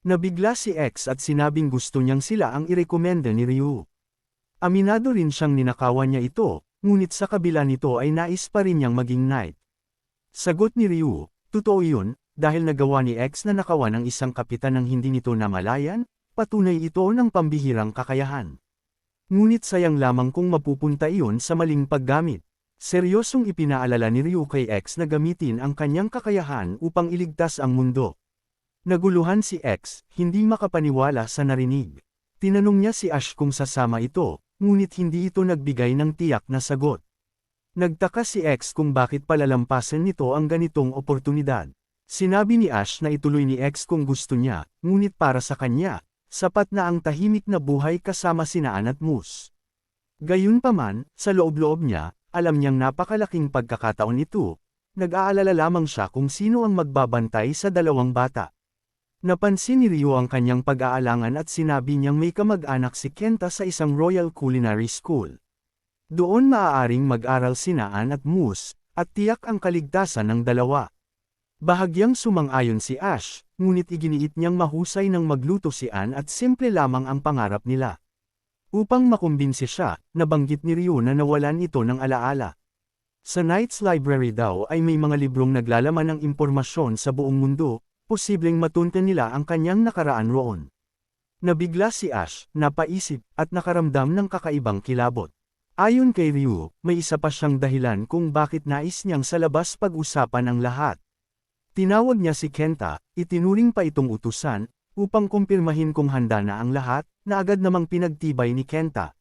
Nabigla si X at sinabing gusto niyang sila ang irekomenda ni Ryu. Aminado rin siyang ninakawan niya ito, ngunit sa kabila nito ay nais pa rin niyang maging knight. Sagot ni Ryu, totoo yun, dahil nagawa ni X na nakawan ang isang kapitan ng hindi nito namalayan, patunay ito ng pambihirang kakayahan. Ngunit sayang lamang kung mapupunta iyon sa maling paggamit. Seryosong ipinaalala ni Ryu kay X na gamitin ang kanyang kakayahan upang iligtas ang mundo. Naguluhan si X, hindi makapaniwala sa narinig. Tinanong niya si Ash kung sasama ito, ngunit hindi ito nagbigay ng tiyak na sagot. Nagtaka si X kung bakit palalampasan nito ang ganitong oportunidad. Sinabi ni Ash na ituloy ni X kung gusto niya, ngunit para sa kanya, sapat na ang tahimik na buhay kasama sina Ann at Moose. Gayunpaman, sa loob-loob niya, alam niyang napakalaking pagkakataon ito, nag-aalala lamang siya kung sino ang magbabantay sa dalawang bata. Napansin ni Ryu ang kanyang pag-aalangan at sinabi niyang may kamag-anak si Kenta sa isang Royal Culinary School. Doon maaaring mag-aral sina Ann at Moose, at tiyak ang kaligtasan ng dalawa. Bahagyang sumang-ayon si Ash, ngunit iginiit niyang mahusay nang magluto si Ann at simple lamang ang pangarap nila. Upang makumbinsi siya, nabanggit ni Ryu na nawalan ito ng alaala. Sa Knight's Library daw ay may mga librong naglalaman ng impormasyon sa buong mundo, posibleng matuntan nila ang kanyang nakaraan roon. Nabigla si Ash, napaisip, at nakaramdam ng kakaibang kilabot. Ayon kay Ryu, may isa pa siyang dahilan kung bakit nais niyang sa labas pag-usapan ang lahat. Tinawag niya si Kenta, itinuring pa itong utusan, upang kumpirmahin kung handa na ang lahat, na agad namang pinagtibay ni Kenta.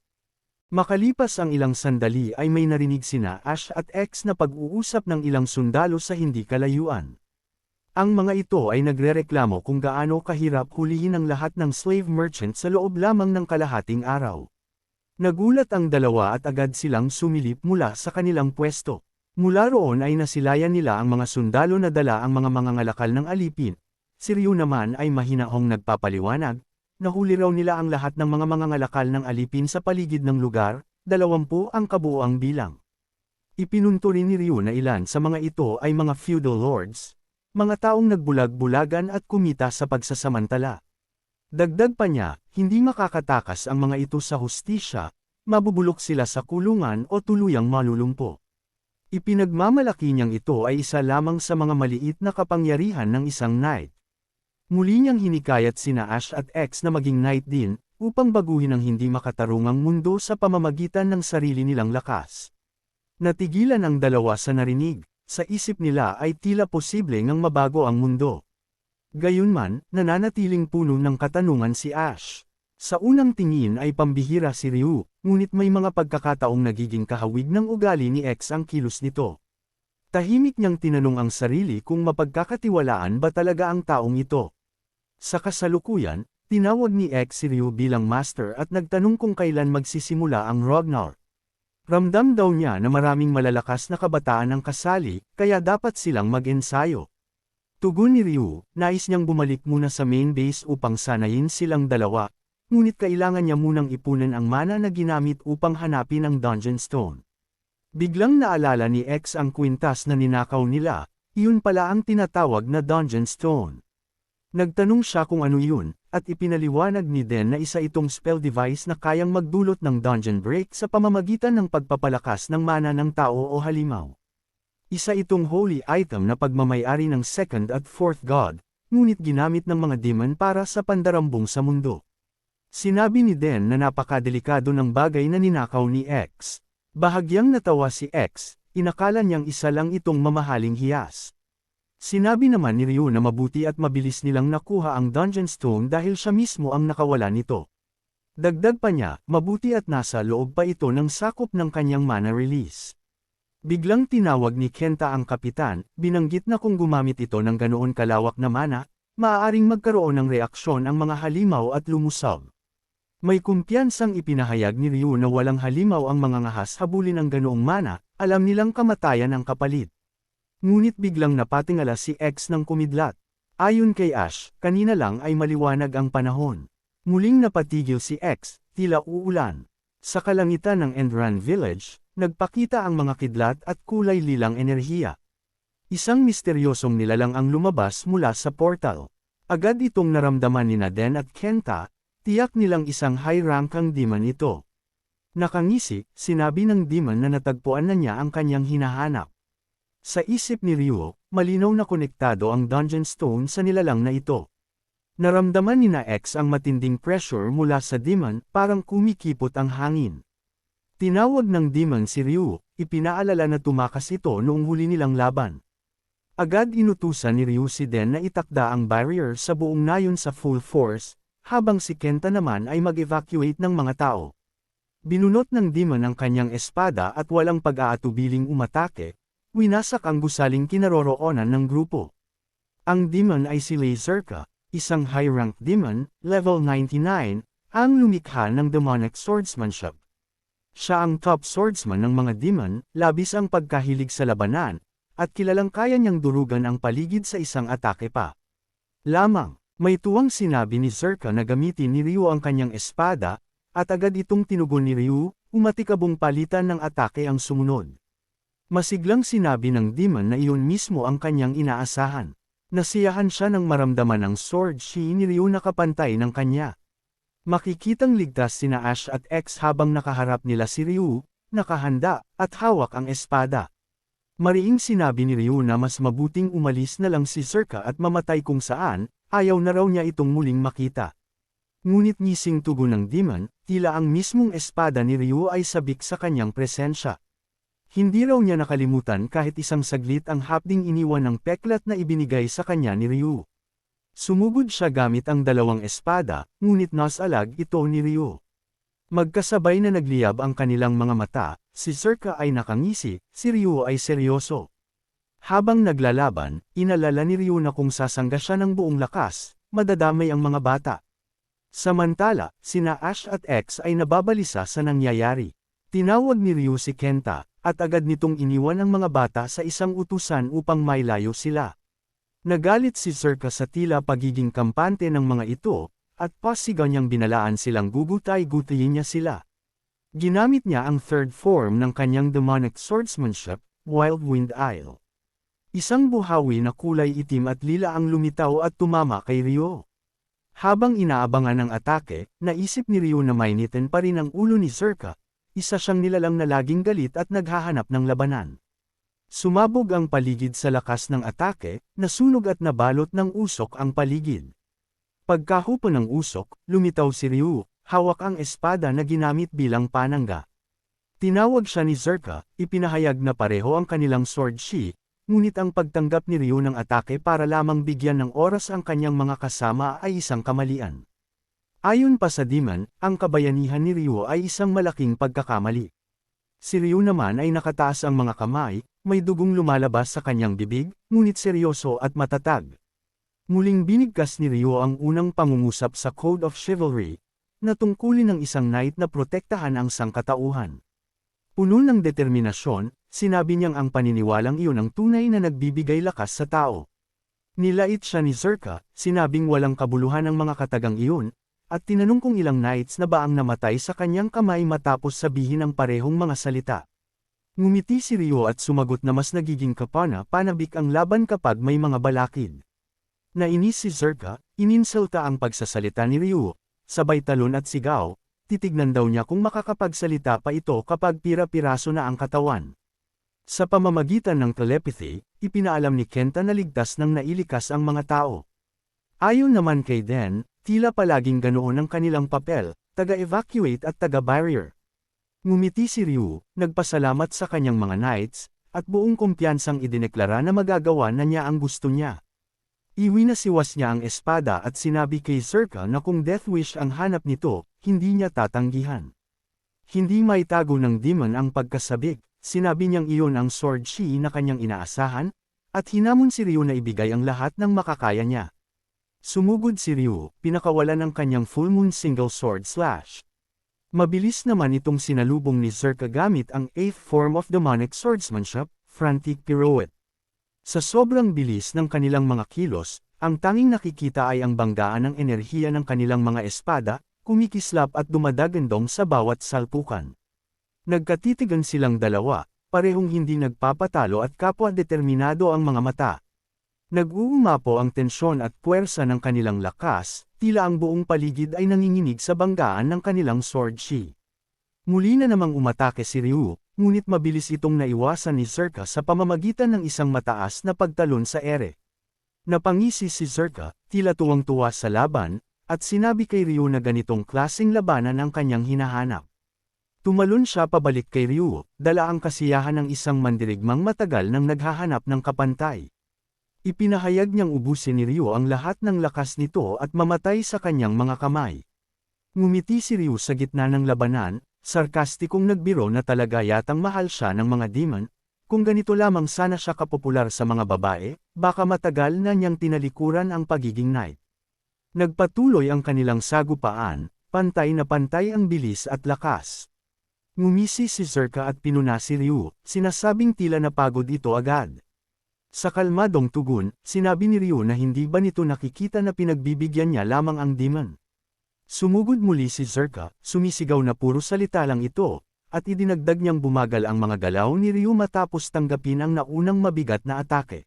Makalipas ang ilang sandali ay may narinig sina Ash at X na pag-uusap ng ilang sundalo sa hindi kalayuan. Ang mga ito ay nagrereklamo kung gaano kahirap hulihin ang lahat ng slave merchant sa loob lamang ng kalahating araw. Nagulat ang dalawa at agad silang sumilip mula sa kanilang pwesto. Mula roon ay nasilayan nila ang mga sundalo na dala ang mga mangangalakal ng alipin. Si Ryu naman ay mahinahong nagpapaliwanag, nahuli raw nila ang lahat ng mga mangangalakal ng alipin sa paligid ng lugar, 20 ang kabuoang bilang. Ipinunto rin ni Ryu na ilan sa mga ito ay mga feudal lords, mga taong nagbulag-bulagan at kumita sa pagsasamantala. Dagdag pa niya, hindi makakatakas ang mga ito sa hustisya, mabubulok sila sa kulungan o tuluyang malulumpo. Ipinagmamalaki niyang ito ay isa lamang sa mga maliit na kapangyarihan ng isang knight. Muli niyang hinikayat sina Ash at X na maging knight din, upang baguhin ang hindi makatarungang mundo sa pamamagitan ng sarili nilang lakas. Natigilan ang dalawa sa narinig, sa isip nila ay tila posible ngang mabago ang mundo. Gayunman, nananatiling puno ng katanungan si Ash. Sa unang tingin ay pambihira si Ryu, ngunit may mga pagkakataong nagiging kahawig ng ugali ni X ang kilos nito. Tahimik niyang tinanong ang sarili kung mapagkakatiwalaan ba talaga ang taong ito. Sa kasalukuyan, tinawag ni X si Ryu bilang master at nagtanong kung kailan magsisimula ang Ragnar. Ramdam daw niya na maraming malalakas na kabataan ang kasali, kaya dapat silang mag-ensayo. Tugon ni Ryu, nais niyang bumalik muna sa main base upang sanayin silang dalawa, ngunit kailangan niya munang ipunan ang mana na ginamit upang hanapin ang Dungeon Stone. Biglang naalala ni X ang kwintas na ninakaw nila, iyon pala ang tinatawag na Dungeon Stone. Nagtanong siya kung ano yun, at ipinaliwanag ni Den na isa itong spell device na kayang magdulot ng dungeon break sa pamamagitan ng pagpapalakas ng mana ng tao o halimaw. Isa itong holy item na pagmamayari ng second at fourth god, ngunit ginamit ng mga demon para sa pandarambong sa mundo. Sinabi ni Den na napakadelikado ng bagay na ninakaw ni X. Bahagyang natawa si X, inakala niyang isa lang itong mamahaling hiyas. Sinabi naman ni Ryu na mabuti at mabilis nilang nakuha ang Dungeon Stone dahil siya mismo ang nakawala nito. Dagdag pa niya, mabuti at nasa loob pa ito ng sakop ng kanyang mana release. Biglang tinawag ni Kenta ang kapitan, binanggit na kung gumamit ito ng ganoon kalawak na mana, maaaring magkaroon ng reaksyon ang mga halimaw at lumusog. May kumpiyansang ipinahayag ni Ryu na walang halimaw ang mga ngahas habulin ang ganoong mana, alam nilang kamatayan ang kapalit. Ngunit biglang napatingala si X ng kumidlat. Ayon kay Ash, kanina lang ay maliwanag ang panahon. Muling napatigil si X, tila uulan. Sa kalangitan ng Endran Village, nagpakita ang mga kidlat at kulay lilang enerhiya. Isang misteryosong nilalang ang lumabas mula sa portal. Agad itong naramdaman ni Den at Kenta, tiyak nilang isang high-rank ang demon ito. Nakangisi, sinabi ng demon na natagpuan na niya ang kanyang hinahanap. Sa isip ni Ryo, malinaw na konektado ang Dungeon Stone sa nilalang na ito. Naramdaman ni X ang matinding pressure mula sa demon, parang kumikipot ang hangin. Tinawag ng demon si Ryo, ipinaalala na tumakas ito noong huli nilang laban. Agad inutusan ni Ryo si Den na itakda ang barrier sa buong nayon sa full force, habang si Kenta naman ay mag-evacuate ng mga tao. Binunot ng demon ang kanyang espada at walang pag-aatubiling umatake, winasak ang gusaling kinaroroonan ng grupo. Ang demon ay si Laserka, isang high-rank demon, level 99, ang lumikha ng demonic swordsmanship. Siya ang top swordsman ng mga demon, labis ang pagkahilig sa labanan, at kilalang kaya niyang durugan ang paligid sa isang atake pa. Lamang, may tuwang sinabi ni Zerka na gamitin ni Ryo ang kanyang espada, at agad itong tinugon ni Ryo, umatikabong palitan ng atake ang sumunod. Masiglang sinabi ng demon na iyon mismo ang kanyang inaasahan. Nasiyahan siya nang maramdaman ang sword shi ni Ryo na kapantay ng kanya. Makikitang ligtas sina Ash at X habang nakaharap nila si Ryo, nakahanda, at hawak ang espada. Mariing sinabi ni Ryo na mas mabuting umalis na lang si Zerka at mamatay kung saan, ayaw na raw niya itong muling makita. Ngunit ngising tugon ng demon, tila ang mismong espada ni Ryo ay sabik sa kanyang presensya. Hindi raw niya nakalimutan kahit isang saglit ang hapding iniwan ng peklat na ibinigay sa kanya ni Ryo. Sumugod siya gamit ang dalawang espada, ngunit nasalag ito ni Ryo. Magkasabay na nagliyab ang kanilang mga mata, si Zerka ay nakangisi, si Ryo ay seryoso. Habang naglalaban, inalala ni Ryo na kung sasangga siya ng buong lakas, madadamay ang mga bata. Samantala, sina Ash at X ay nababalisa sa nangyayari. Tinawag ni Ryo si Kenta, at agad nitong iniwan ang mga bata sa isang utusan upang mailayo sila. Nagalit si Zerka sa tila pagiging kampante ng mga ito, at pasigaw niyang binalaan silang gugutay-gutayin niya sila. Ginamit niya ang third form ng kanyang demonic swordsmanship, Wild Wind Isle. Isang buhawi na kulay itim at lila ang lumitaw at tumama kay Ryo. Habang inaabangan ang atake, naisip ni Ryo na mainitin pa rin ang ulo ni Zerka, isa siyang nilalang na laging galit at naghahanap ng labanan. Sumabog ang paligid sa lakas ng atake, nasunog at nabalot ng usok ang paligid. Pagkahupo ng usok, lumitaw si Ryo, hawak ang espada na ginamit bilang panangga. Tinawag siya ni Zerka, ipinahayag na pareho ang kanilang sword shi, ngunit ang pagtanggap ni Ryo ng atake para lamang bigyan ng oras ang kanyang mga kasama ay isang kamalian. Ayon pa sa demon, ang kabayanihan ni Ryo ay isang malaking pagkakamali. Si Ryo naman ay nakataas ang mga kamay, may dugong lumalabas sa kanyang bibig, ngunit seryoso at matatag. Muling binigkas ni Ryo ang unang pangungusap sa Code of Chivalry, na tungkulin ng isang knight na protektahan ang sangkatauhan. Puno ng determinasyon, sinabi niyang ang paniniwalang iyon ang tunay na nagbibigay lakas sa tao. Nilait siya ni Zerka, sinabing walang kabuluhan ang mga katagang iyon, at tinanong kung ilang knights na ba ang namatay sa kanyang kamay matapos sabihin ang parehong mga salita. Ngumiti si Ryo at sumagot na mas nagiging kapana-panabik ang laban kapag may mga balakid. Nainis si Zerka, ininsulta ang pagsasalita ni Ryo, sabay talon at sigaw, titignan daw niya kung makakapagsalita pa ito kapag pira-piraso na ang katawan. Sa pamamagitan ng telepathy, ipinaalam ni Kenta na ligtas nang nailikas ang mga tao. Ayon naman kay Den, tila palaging ganoon ang kanilang papel, taga-evacuate at taga-barrier. Ngumiti si Ryo, nagpasalamat sa kanyang mga knights, at buong kumpiyansang idineklara na magagawa na niya ang gusto niya. Iwinasiwas niya ang espada at sinabi kay Zerka na kung death wish ang hanap nito, hindi niya tatanggihan. Hindi maitago ng demon ang pagkasabik, sinabi niyang iyon ang sword shi na kanyang inaasahan, at hinamon si Ryo na ibigay ang lahat ng makakaya niya. Sumugod si Ryo, pinakawalan ng kanyang full moon single sword slash. Mabilis naman itong sinalubong ni Zerka gamit ang 8th form of demonic swordsmanship, frantic pirouette. Sa sobrang bilis ng kanilang mga kilos, Ang tanging nakikita ay ang banggaan ng enerhiya ng kanilang mga espada, kumikislap at dumadagandong sa bawat salpukan. Nagkatitigan silang dalawa, parehong hindi nagpapatalo at kapwa determinado ang mga mata. Nag-uumapo ang tensyon at puwersa ng kanilang lakas, tila ang buong paligid ay nanginginig sa banggaan ng kanilang sword shi. Muli na namang umatake si Ryu, ngunit mabilis itong naiwasan ni Zerka sa pamamagitan ng isang mataas na pagtalon sa ere. Napangisi si Zerka, tila tuwang-tuwa sa laban, at sinabi kay Ryu na ganitong klaseng labanan ang kanyang hinahanap. Tumalon siya pabalik kay Ryu, dala ang kasiyahan ng isang mandirigmang matagal nang naghahanap ng kapantay. Ipinahayag niyang ubusin ni Ryu ang lahat ng lakas nito at mamatay sa kanyang mga kamay. Ngumiti si Ryu sa gitna ng labanan, sarkastikong nagbiro na talaga yatang mahal siya ng mga demon. Kung ganito lamang sana siya kapopular sa mga babae, baka matagal na niyang tinalikuran ang pagiging knight. Nagpatuloy ang kanilang sagupaan, pantay na pantay ang bilis at lakas. Ngumisi si Zerka at pinuna si Ryu, sinasabing tila napagod ito agad. Sa kalmadong tugon, sinabi ni Ryu na hindi ba nito nakikita na pinagbibigyan niya lamang ang demon. Sumugod muli si Zerka, sumisigaw na puro salita lang ito, at idinagdag niyang bumagal ang mga galaw ni Ryu matapos tanggapin ang naunang mabigat na atake.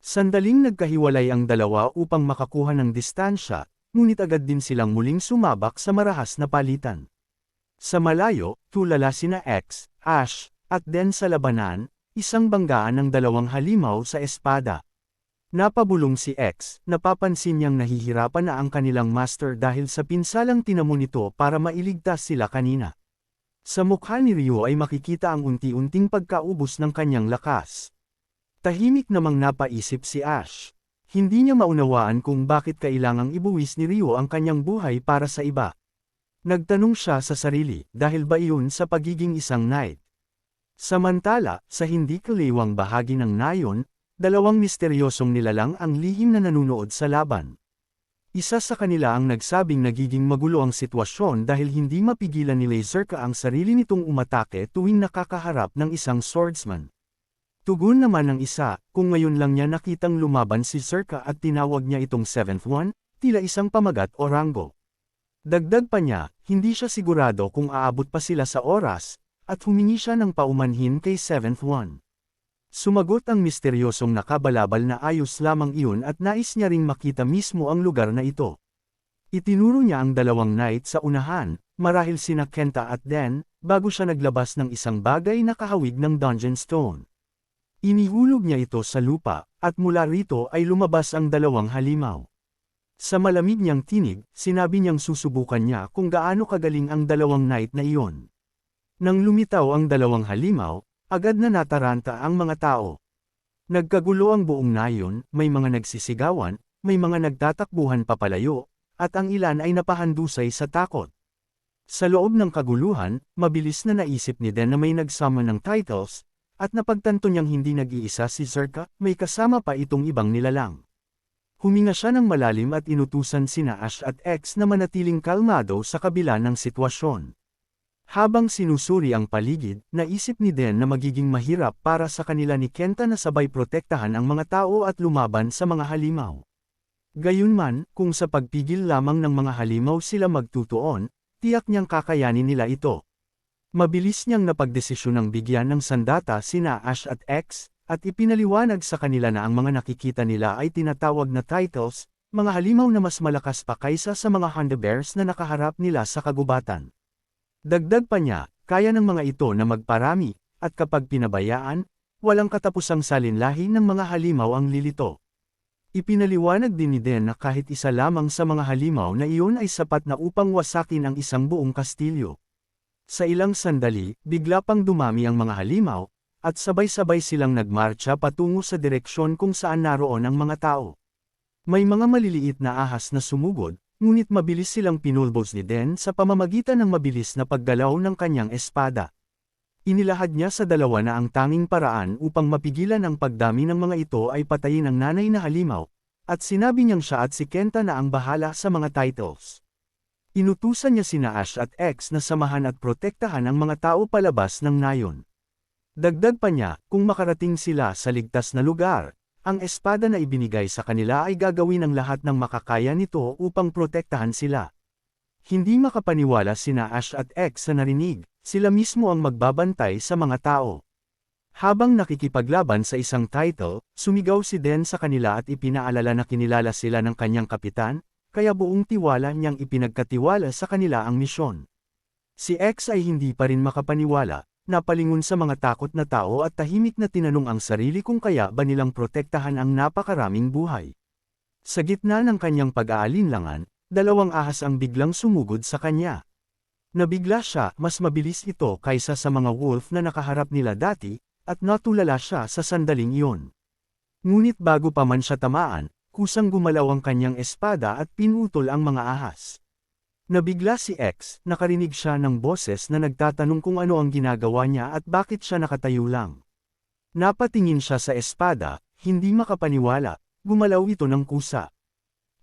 Sandaling nagkahiwalay ang dalawa upang makakuha ng distansya, ngunit agad din silang muling sumabak sa marahas na palitan. Sa malayo, tulala sina X, Ash, at Den sa labanan, isang banggaan ng dalawang halimaw sa espada. Napabulong si X, napapansin niyang nahihirapan na ang kanilang master dahil sa pinsalang tinamo nito para mailigtas sila kanina. Sa mukha ni Ryu ay makikita ang unti-unting pagkaubos ng kanyang lakas. Tahimik namang napaisip si Ash. Hindi niya maunawaan kung bakit kailangang ibuwis ni Ryu ang kanyang buhay para sa iba. Nagtanong siya sa sarili, dahil ba iyon sa pagiging isang knight? Samantala, sa hindi kaliwang bahagi ng nayon, dalawang misteryosong nilalang ang lihim na nanunood sa laban. Isa sa kanila ang nagsabing nagiging magulo ang sitwasyon dahil hindi mapigilan ni Zerka ang sarili nitong umatake tuwing nakakaharap ng isang swordsman. Tugon naman ng isa, kung ngayon lang niya nakitang lumaban si Zerka at tinawag niya itong seventh one, tila isang pamagat o ranggo. Dagdag pa niya, hindi siya sigurado kung aabot pa sila sa oras, at humingi siya ng paumanhin kay seventh one. Sumagot ang misteryosong nakabalabal na ayos lamang iyon at nais niya ring makita mismo ang lugar na ito. Itinuro niya ang dalawang knight sa unahan, marahil sina Kenta at Den, bago siya naglabas ng isang bagay na kahawig ng dungeon stone. Inihulog niya ito sa lupa, at mula rito ay lumabas ang dalawang halimaw. Sa malamig niyang tinig, sinabi niyang susubukan niya kung gaano kagaling ang dalawang knight na iyon. Nang lumitaw ang dalawang halimaw, agad na nataranta ang mga tao. Nagkagulo ang buong nayon, may mga nagsisigawan, may mga nagtatakbuhan papalayo, at ang ilan ay napahandusay sa takot. Sa loob ng kaguluhan, mabilis na naisip ni Den na may nagsummon ng titles, at napagtanto niyang hindi nag-iisa si Zerka, may kasama pa itong ibang nilalang. Huminga siya ng malalim at inutusan sina Ash at X na manatiling kalmado sa kabila ng sitwasyon. Habang sinusuri ang paligid, naisip ni Den na magiging mahirap para sa kanila ni Kenta na sabay protektahan ang mga tao at lumaban sa mga halimaw. Gayunman, kung sa pagpigil lamang ng mga halimaw sila magtutuon, tiyak niyang kakayanin nila ito. Mabilis niyang napagdesisyonang bigyan ng sandata sina Ash at X, at ipinaliwanag sa kanila na ang mga nakikita nila ay tinatawag na titles, mga halimaw na mas malakas pa kaysa sa mga Honda Bears na nakaharap nila sa kagubatan. Dagdag pa niya, kaya ng mga ito na magparami, at kapag pinabayaan, walang katapusang salinlahi ng mga halimaw ang lilito. Ipinaliwanag din ni Den na kahit isa lamang sa mga halimaw na iyon ay sapat na upang wasakin ang isang buong kastilyo. Sa ilang sandali, bigla pang dumami ang mga halimaw, at sabay-sabay silang nagmarcha patungo sa direksyon kung saan naroon ang mga tao. May mga maliliit na ahas na sumugod, ngunit mabilis silang pinulbos ni Den sa pamamagitan ng mabilis na paggalaw ng kanyang espada. Inilahad niya sa dalawa na ang tanging paraan upang mapigilan ang pagdami ng mga ito ay patayin ang nanay na halimaw, at sinabi niyang siya at si Kenta na ang bahala sa mga titles. Inutusan niya sina Ash at X na samahan at protektahan ang mga tao palabas ng nayon. Dagdag pa niya, kung makarating sila sa ligtas na lugar, Ang espada na ibinigay sa kanila ay gagawin ang lahat ng makakaya nito upang protektahan sila. Hindi makapaniwala sina Ash at X sa narinig, sila mismo ang magbabantay sa mga tao. Habang nakikipaglaban sa isang title, sumigaw si Den sa kanila at ipinaalala na kinilala sila ng kanyang kapitan, kaya buong tiwala niyang ipinagkatiwala sa kanila ang misyon. Si X ay hindi pa rin makapaniwala, napalingon sa mga takot na tao at tahimik na tinanong ang sarili kung kaya ba nilang protektahan ang napakaraming buhay. Sa gitna ng kanyang pag-aalinlangan, dalawang ahas ang biglang sumugod sa kanya. Nabigla siya, mas mabilis ito kaysa sa mga wolf na nakaharap nila dati, at natulala siya sa sandaling iyon. Ngunit bago pa man siya tamaan, kusang gumalaw ang kanyang espada at pinutol ang mga ahas. Nabigla si X, nakarinig siya ng boses na nagtatanong kung ano ang ginagawa niya at bakit siya nakatayo lang. Napatingin siya sa espada, hindi makapaniwala, gumalaw ito ng kusa.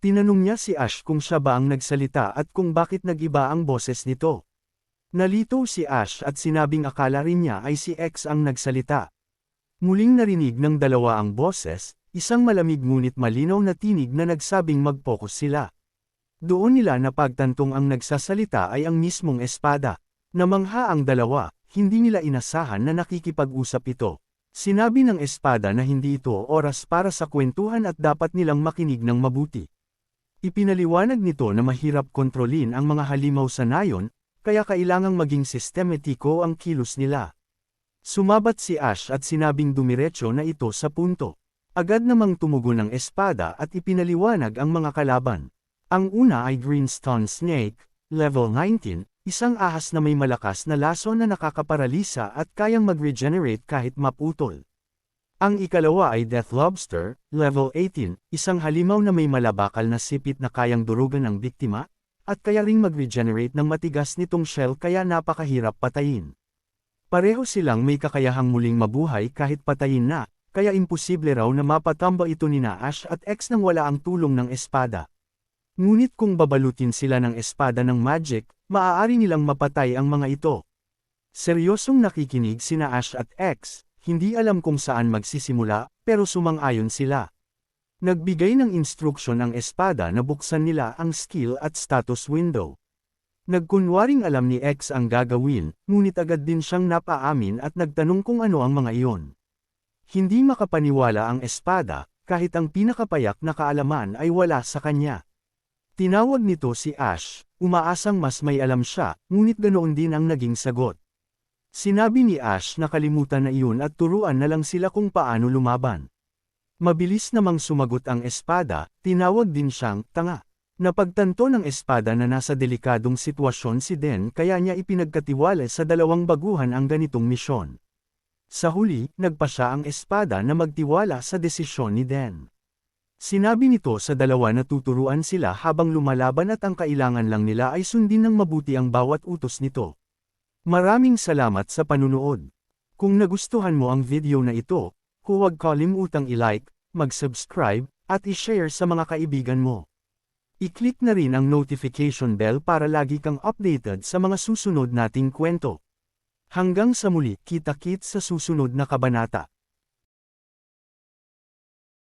Tinanong niya si Ash kung siya ba ang nagsalita at kung bakit nag-iba ang boses nito. Nalito si Ash at sinabing akala rin niya ay si X ang nagsalita. Muling narinig ng dalawa ang boses, isang malamig ngunit malinaw na tinig na nagsabing mag-focus sila. Doon nila napagtantong ang nagsasalita ay ang mismong espada. Namangha ang dalawa, hindi nila inasahan na nakikipag-usap ito. Sinabi ng espada na hindi ito oras para sa kwentuhan at dapat nilang makinig ng mabuti. Ipinaliwanag nito na mahirap kontrolin ang mga halimaw sa nayon, kaya kailangang maging sistematiko ang kilos nila. Sumabat si Ash at sinabing dumiretso na ito sa punto. Agad namang tumugon ang espada at ipinaliwanag ang mga kalaban. Ang una ay Greenstone Snake, level 19, isang ahas na may malakas na laso na nakakaparalisa at kayang mag-regenerate kahit maputol. Ang ikalawa ay Death Lobster, level 18, isang halimaw na may malabakal na sipit na kayang durugan ng biktima, at kaya ring mag-regenerate ng matigas nitong shell kaya napakahirap patayin. Pareho silang may kakayahang muling mabuhay kahit patayin na, kaya imposible raw na mapatamba ito ni Ash at X nang wala ang tulong ng espada. Ngunit kung babalutin sila ng espada ng magic, maaari nilang mapatay ang mga ito. Seryosong nakikinig sina Ash at X, hindi alam kung saan magsisimula, pero sumang-ayon sila. Nagbigay ng instruksyon ang espada na buksan nila ang skill at status window. Nagkunwaring alam ni X ang gagawin, ngunit agad din siyang napaamin at nagtanong kung ano ang mga iyon. Hindi makapaniwala ang espada, kahit ang pinakapayak na kaalaman ay wala sa kanya. Tinawag nito si Ash, umaasang mas may alam siya, ngunit ganoon din ang naging sagot. Sinabi ni Ash na kalimutan na iyon at turuan na lang sila kung paano lumaban. Mabilis namang sumagot ang espada, tinawag din siyang tanga. Napagtanto ng espada na nasa delikadong sitwasyon si Den kaya niya ipinagkatiwala sa dalawang baguhan ang ganitong misyon. Sa huli, nagpa siya ang espada na magtiwala sa desisyon ni Den. Sinabi nito sa dalawa na tuturuan sila habang lumalaban at ang kailangan lang nila ay sundin ng mabuti ang bawat utos nito. Maraming salamat sa panunood. Kung nagustuhan mo ang video na ito, huwag kalimutang i-like, mag-subscribe, at i-share sa mga kaibigan mo. I-click na rin ang notification bell para lagi kang updated sa mga susunod nating kwento. Hanggang sa muli, kita-kits sa susunod na kabanata.